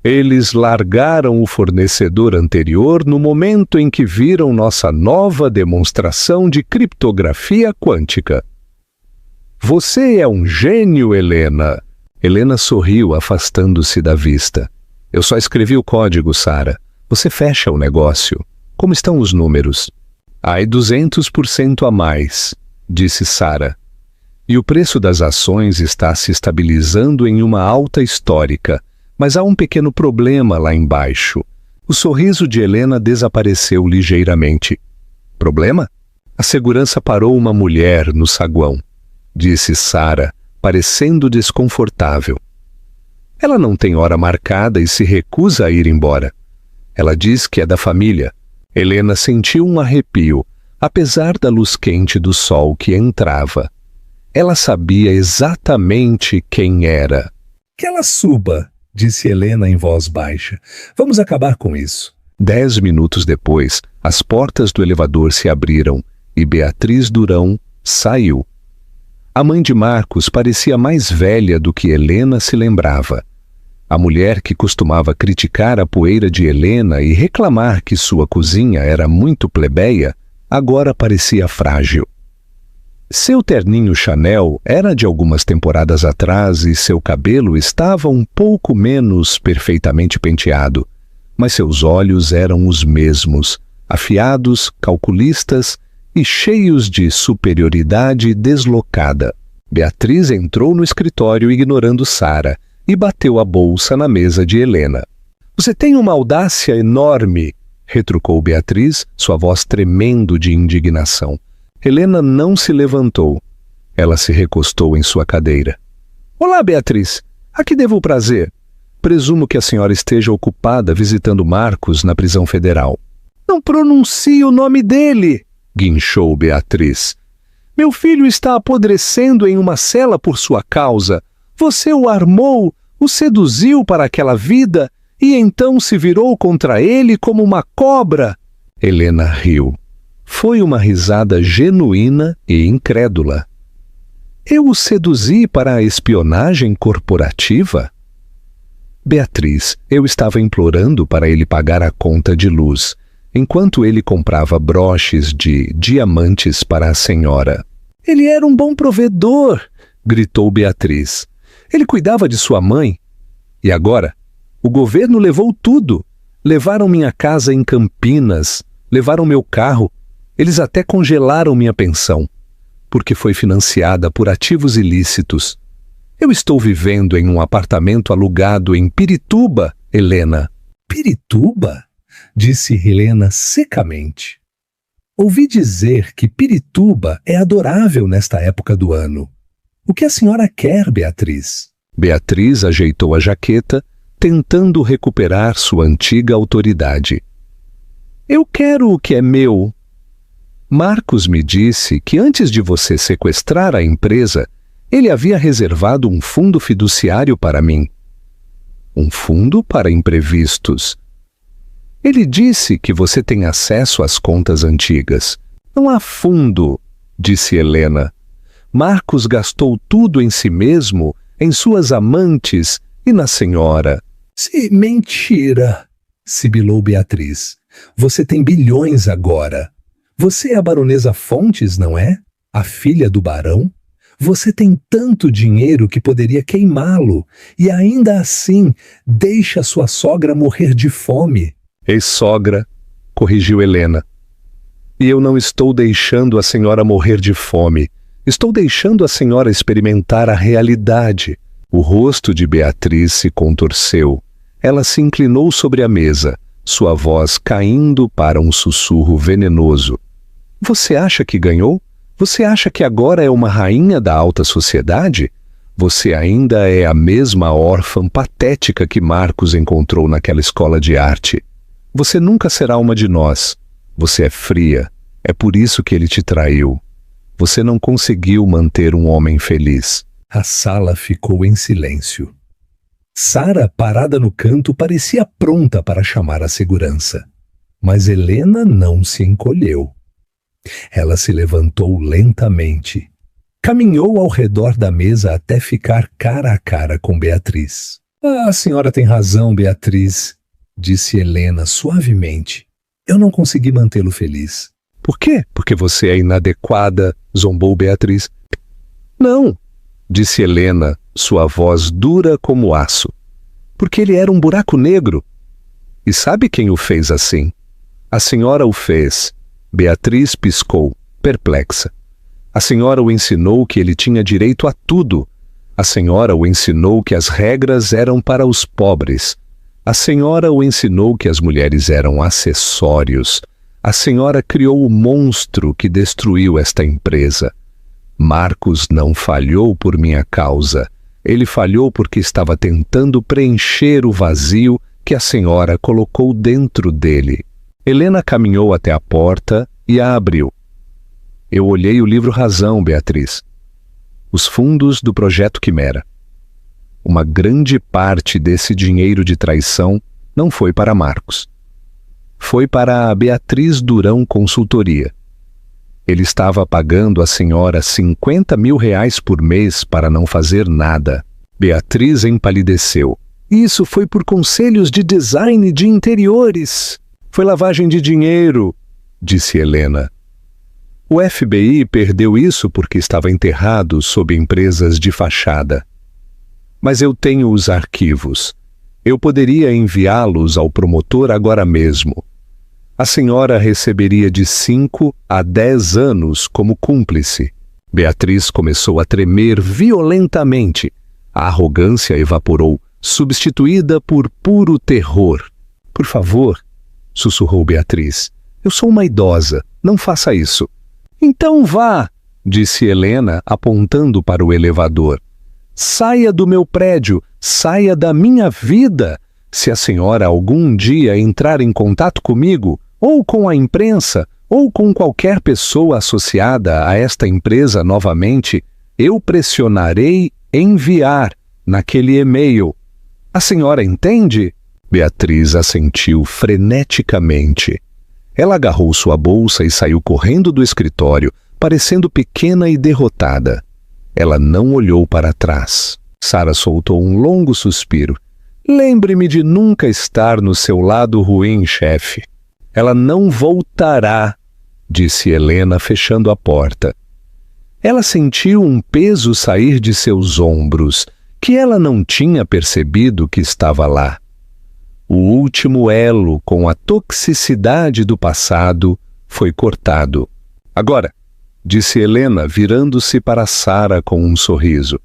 Eles largaram o fornecedor anterior no momento em que viram nossa nova demonstração de criptografia quântica. Você é um gênio, Helena. Helena sorriu, afastando-se da vista. Eu só escrevi o código, Sara. Você fecha o negócio. Como estão os números? Ai, 200% a mais, disse Sara. E o preço das ações está se estabilizando em uma alta histórica. Mas há um pequeno problema lá embaixo. O sorriso de Helena desapareceu ligeiramente. Problema? A segurança parou uma mulher no saguão, disse Sara, parecendo desconfortável. Ela não tem hora marcada e se recusa a ir embora. Ela diz que é da família. Helena sentiu um arrepio, apesar da luz quente do sol que entrava. Ela sabia exatamente quem era. Que ela suba, disse Helena em voz baixa. Vamos acabar com isso. 10 minutos depois, as portas do elevador se abriram e Beatriz Durão saiu. A mãe de Marcos parecia mais velha do que Helena se lembrava. A mulher que costumava criticar a poeira de Helena e reclamar que sua cozinha era muito plebeia, agora parecia frágil. Seu terninho Chanel era de algumas temporadas atrás e seu cabelo estava um pouco menos perfeitamente penteado, mas seus olhos eram os mesmos, afiados, calculistas e cheios de superioridade deslocada. Beatriz entrou no escritório ignorando Sara e bateu a bolsa na mesa de Helena. Você tem uma audácia enorme, retrucou Beatriz, sua voz tremendo de indignação. Helena não se levantou. Ela se recostou em sua cadeira. Olá, Beatriz. A que devo o prazer? Presumo que a senhora esteja ocupada visitando Marcos na prisão federal. Não pronuncie o nome dele, guinchou Beatriz. Meu filho está apodrecendo em uma cela por sua causa. Você o armou, o seduziu para aquela vida e então se virou contra ele como uma cobra. Helena riu. Foi uma risada genuína e incrédula. Eu o seduzi para a espionagem corporativa? Beatriz, eu estava implorando para ele pagar a conta de luz, enquanto ele comprava broches de diamantes para a senhora. Ele era um bom provedor, gritou Beatriz. Ele cuidava de sua mãe. E agora? O governo levou tudo. Levaram minha casa em Campinas, levaram meu carro. Eles até congelaram minha pensão, porque foi financiada por ativos ilícitos. Eu estou vivendo em um apartamento alugado em Pirituba, Helena. Pirituba? Disse Helena secamente. Ouvi dizer que Pirituba é adorável nesta época do ano. O que a senhora quer, Beatriz? Beatriz ajeitou a jaqueta, tentando recuperar sua antiga autoridade. Eu quero o que é meu. Marcos me disse que antes de você sequestrar a empresa, ele havia reservado um fundo fiduciário para mim. Um fundo para imprevistos. Ele disse que você tem acesso às contas antigas. Não há fundo, disse Helena. Marcos gastou tudo em si mesmo, em suas amantes e na senhora. Mentira, sibilou Beatriz. Você tem bilhões agora. Você é a baronesa Fontes, não é? A filha do barão? Você tem tanto dinheiro que poderia queimá-lo, e ainda assim deixa sua sogra morrer de fome. Ex-sogra, corrigiu Helena. E eu não estou deixando a senhora morrer de fome. Estou deixando a senhora experimentar a realidade. O rosto de Beatriz se contorceu. Ela se inclinou sobre a mesa, sua voz caindo para um sussurro venenoso. Você acha que ganhou? Você acha que agora é uma rainha da alta sociedade? Você ainda é a mesma órfã patética que Marcos encontrou naquela escola de arte. Você nunca será uma de nós. Você é fria. É por isso que ele te traiu. Você não conseguiu manter um homem feliz. A sala ficou em silêncio. Sara, parada no canto, parecia pronta para chamar a segurança. Mas Helena não se encolheu. Ela se levantou lentamente. Caminhou ao redor da mesa até ficar cara a cara com Beatriz. A senhora tem razão, Beatriz, disse Helena suavemente. Eu não consegui mantê-lo feliz. Por quê? Porque você é inadequada, zombou Beatriz. Não, disse Helena, sua voz dura como aço. Porque ele era um buraco negro. E sabe quem o fez assim? A senhora o fez. Beatriz piscou, perplexa. A senhora o ensinou que ele tinha direito a tudo. A senhora o ensinou que as regras eram para os pobres. A senhora o ensinou que as mulheres eram acessórios. A senhora criou o monstro que destruiu esta empresa. Marcos não falhou por minha causa. Ele falhou porque estava tentando preencher o vazio que a senhora colocou dentro dele. Helena caminhou até a porta e a abriu. Eu olhei o livro Razão, Beatriz. Os fundos do Projeto Quimera. Uma grande parte desse dinheiro de traição não foi para Marcos. Foi para a Beatriz Durão Consultoria. Ele estava pagando a senhora R$50 mil por mês para não fazer nada. Beatriz empalideceu. Isso foi por conselhos de design de interiores. Foi lavagem de dinheiro, disse Helena. O FBI perdeu isso porque estava enterrado sob empresas de fachada. Mas eu tenho os arquivos. Eu poderia enviá-los ao promotor agora mesmo. A senhora receberia de 5 a 10 anos como cúmplice. Beatriz começou a tremer violentamente. A arrogância evaporou, substituída por puro terror. Por favor, sussurrou Beatriz. Eu sou uma idosa, não faça isso. Então vá, disse Helena, apontando para o elevador. Saia do meu prédio, saia da minha vida. Se a senhora algum dia entrar em contato comigo, ou com a imprensa, ou com qualquer pessoa associada a esta empresa novamente, eu pressionarei enviar naquele e-mail. A senhora entende? Beatriz assentiu freneticamente. Ela agarrou sua bolsa e saiu correndo do escritório, parecendo pequena e derrotada. Ela não olhou para trás. Sara soltou um longo suspiro. Lembre-me de nunca estar no seu lado ruim, chefe. Ela não voltará, disse Helena, fechando a porta. Ela sentiu um peso sair de seus ombros, que ela não tinha percebido que estava lá. O último elo com a toxicidade do passado foi cortado. Agora, disse Helena, virando-se para Sara com um sorriso.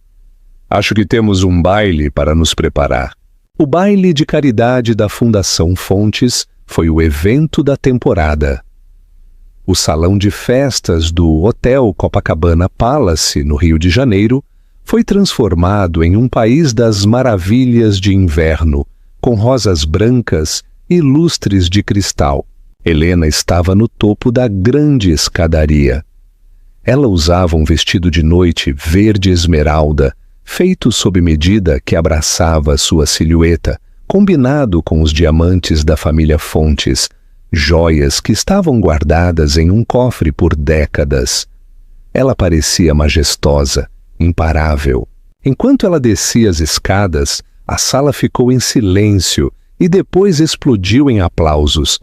Acho que temos um baile para nos preparar. O baile de caridade da Fundação Fontes foi o evento da temporada. O salão de festas do Hotel Copacabana Palace, no Rio de Janeiro, foi transformado em um país das maravilhas de inverno, com rosas brancas e lustres de cristal. Helena estava no topo da grande escadaria. Ela usava um vestido de noite verde esmeralda, feito sob medida que abraçava sua silhueta, combinado com os diamantes da família Fontes, joias que estavam guardadas em um cofre por décadas. Ela parecia majestosa, imparável. Enquanto ela descia as escadas, a sala ficou em silêncio e depois explodiu em aplausos.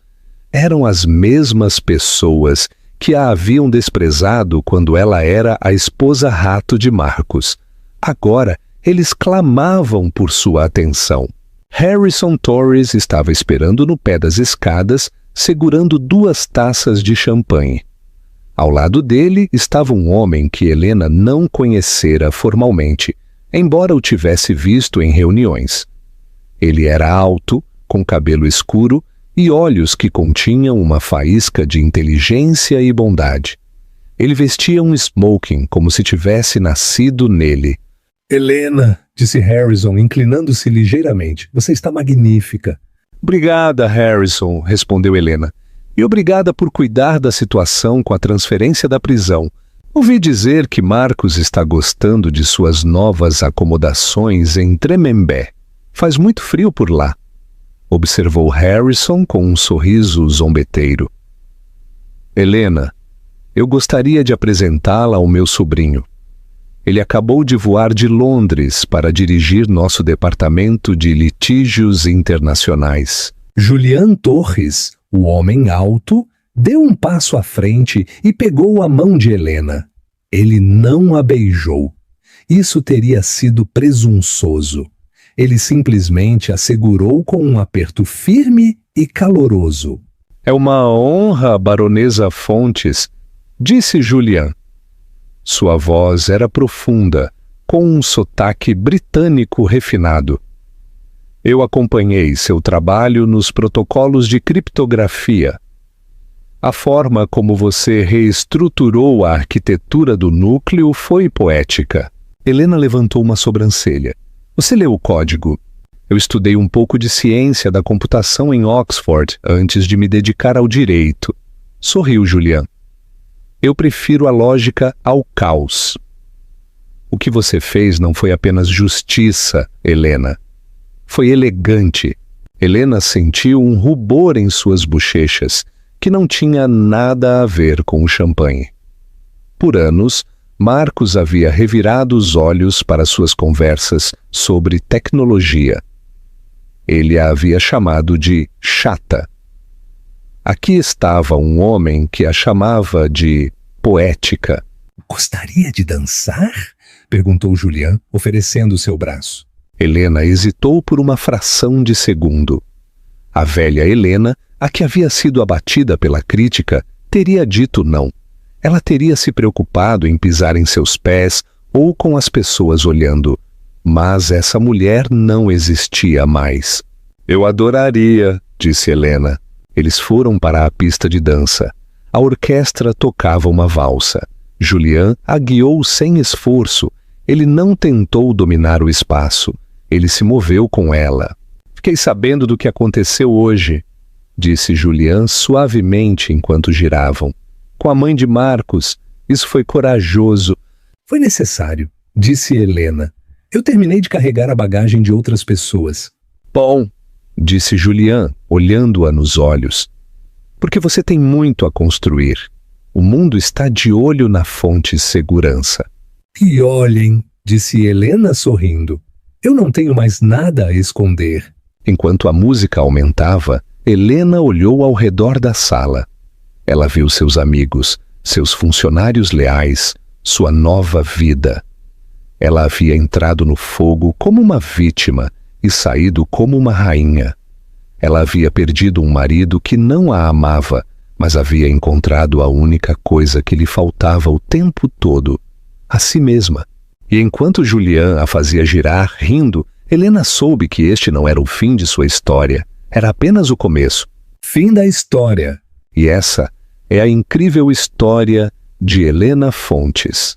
Eram as mesmas pessoas que a haviam desprezado quando ela era a esposa rato de Marcos. Agora, eles clamavam por sua atenção. Harrison Torres estava esperando no pé das escadas, segurando 2 taças de champanhe. Ao lado dele estava um homem que Helena não conhecera formalmente, embora o tivesse visto em reuniões. Ele era alto, com cabelo escuro e olhos que continham uma faísca de inteligência e bondade. Ele vestia um smoking como se tivesse nascido nele. Helena, disse Harrison, inclinando-se ligeiramente, você está magnífica. Obrigada, Harrison, respondeu Helena. E obrigada por cuidar da situação com a transferência da prisão. Ouvi dizer que Marcos está gostando de suas novas acomodações em Tremembé. Faz muito frio por lá. Observou Harrison com um sorriso zombeteiro. Helena, eu gostaria de apresentá-la ao meu sobrinho. Ele acabou de voar de Londres para dirigir nosso departamento de litígios internacionais. Julian Torres, o homem alto, deu um passo à frente e pegou a mão de Helena. Ele não a beijou. Isso teria sido presunçoso. Ele simplesmente a segurou com um aperto firme e caloroso. É uma honra, baronesa Fontes, disse Julian. Sua voz era profunda, com um sotaque britânico refinado. Eu acompanhei seu trabalho nos protocolos de criptografia. A forma como você reestruturou a arquitetura do núcleo foi poética. Helena levantou uma sobrancelha. Você leu o código? Eu estudei um pouco de ciência da computação em Oxford antes de me dedicar ao direito. Sorriu Julian. Eu prefiro a lógica ao caos. O que você fez não foi apenas justiça, Helena. Foi elegante. Helena sentiu um rubor em suas bochechas, que não tinha nada a ver com o champanhe. Por anos, Marcos havia revirado os olhos para suas conversas sobre tecnologia. Ele a havia chamado de chata. Aqui estava um homem que a chamava de poética. Gostaria de dançar? Perguntou Julian, oferecendo seu braço. Helena hesitou por uma fração de segundo. A velha Helena, a que havia sido abatida pela crítica, teria dito não. Ela teria se preocupado em pisar em seus pés ou com as pessoas olhando. Mas essa mulher não existia mais. Eu adoraria, disse Helena. Eles foram para a pista de dança. A orquestra tocava uma valsa. Julian a guiou sem esforço. Ele não tentou dominar o espaço. Ele se moveu com ela. Fiquei sabendo do que aconteceu hoje, disse Julian suavemente enquanto giravam. Com a mãe de Marcos, isso foi corajoso. Foi necessário, disse Helena. Eu terminei de carregar a bagagem de outras pessoas. Bom, disse Julian, olhando-a nos olhos. Porque você tem muito a construir. O mundo está de olho na fonte segurança. E olhem, disse Helena sorrindo. Eu não tenho mais nada a esconder. Enquanto a música aumentava, Helena olhou ao redor da sala. Ela viu seus amigos, seus funcionários leais, sua nova vida. Ela havia entrado no fogo como uma vítima e saído como uma rainha. Ela havia perdido um marido que não a amava, mas havia encontrado a única coisa que lhe faltava o tempo todo, a si mesma. E enquanto Julian a fazia girar, rindo, Helena soube que este não era o fim de sua história, era apenas o começo. Fim da história. E essa é a incrível história de Helena Fontes.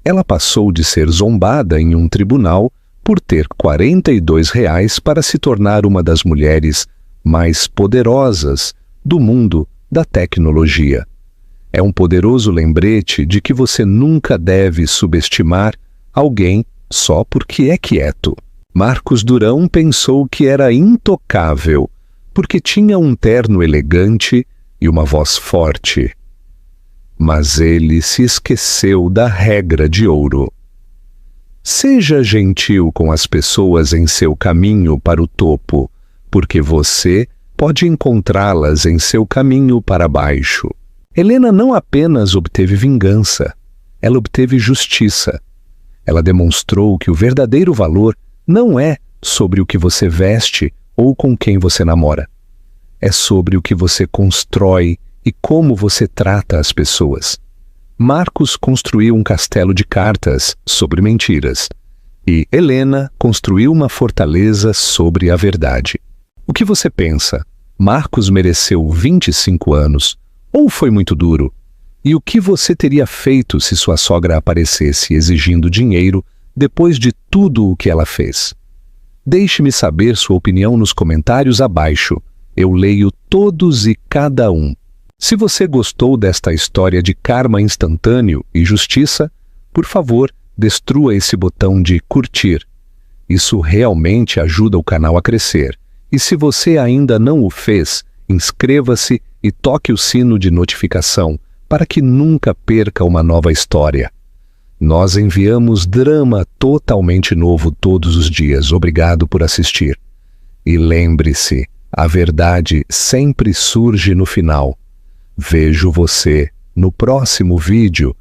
Ela passou de ser zombada em um tribunal por ter R$ 42 para se tornar uma das mulheres mais poderosas do mundo da tecnologia. É um poderoso lembrete de que você nunca deve subestimar alguém só porque é quieto. Marcos Durão pensou que era intocável, porque tinha um terno elegante e uma voz forte. Mas ele se esqueceu da regra de ouro. Seja gentil com as pessoas em seu caminho para o topo, porque você pode encontrá-las em seu caminho para baixo. Helena não apenas obteve vingança, ela obteve justiça. Ela demonstrou que o verdadeiro valor não é sobre o que você veste ou com quem você namora. É sobre o que você constrói e como você trata as pessoas. Marcos construiu um castelo de cartas sobre mentiras e Helena construiu uma fortaleza sobre a verdade. O que você pensa? Marcos mereceu 25 anos ou foi muito duro? E o que você teria feito se sua sogra aparecesse exigindo dinheiro depois de tudo o que ela fez? Deixe-me saber sua opinião nos comentários abaixo. Eu leio todos e cada um. Se você gostou desta história de karma instantâneo e justiça, por favor, destrua esse botão de curtir. Isso realmente ajuda o canal a crescer. E se você ainda não o fez, inscreva-se e toque o sino de notificação para que nunca perca uma nova história. Nós enviamos drama totalmente novo todos os dias. Obrigado por assistir. E lembre-se, a verdade sempre surge no final. Vejo você no próximo vídeo.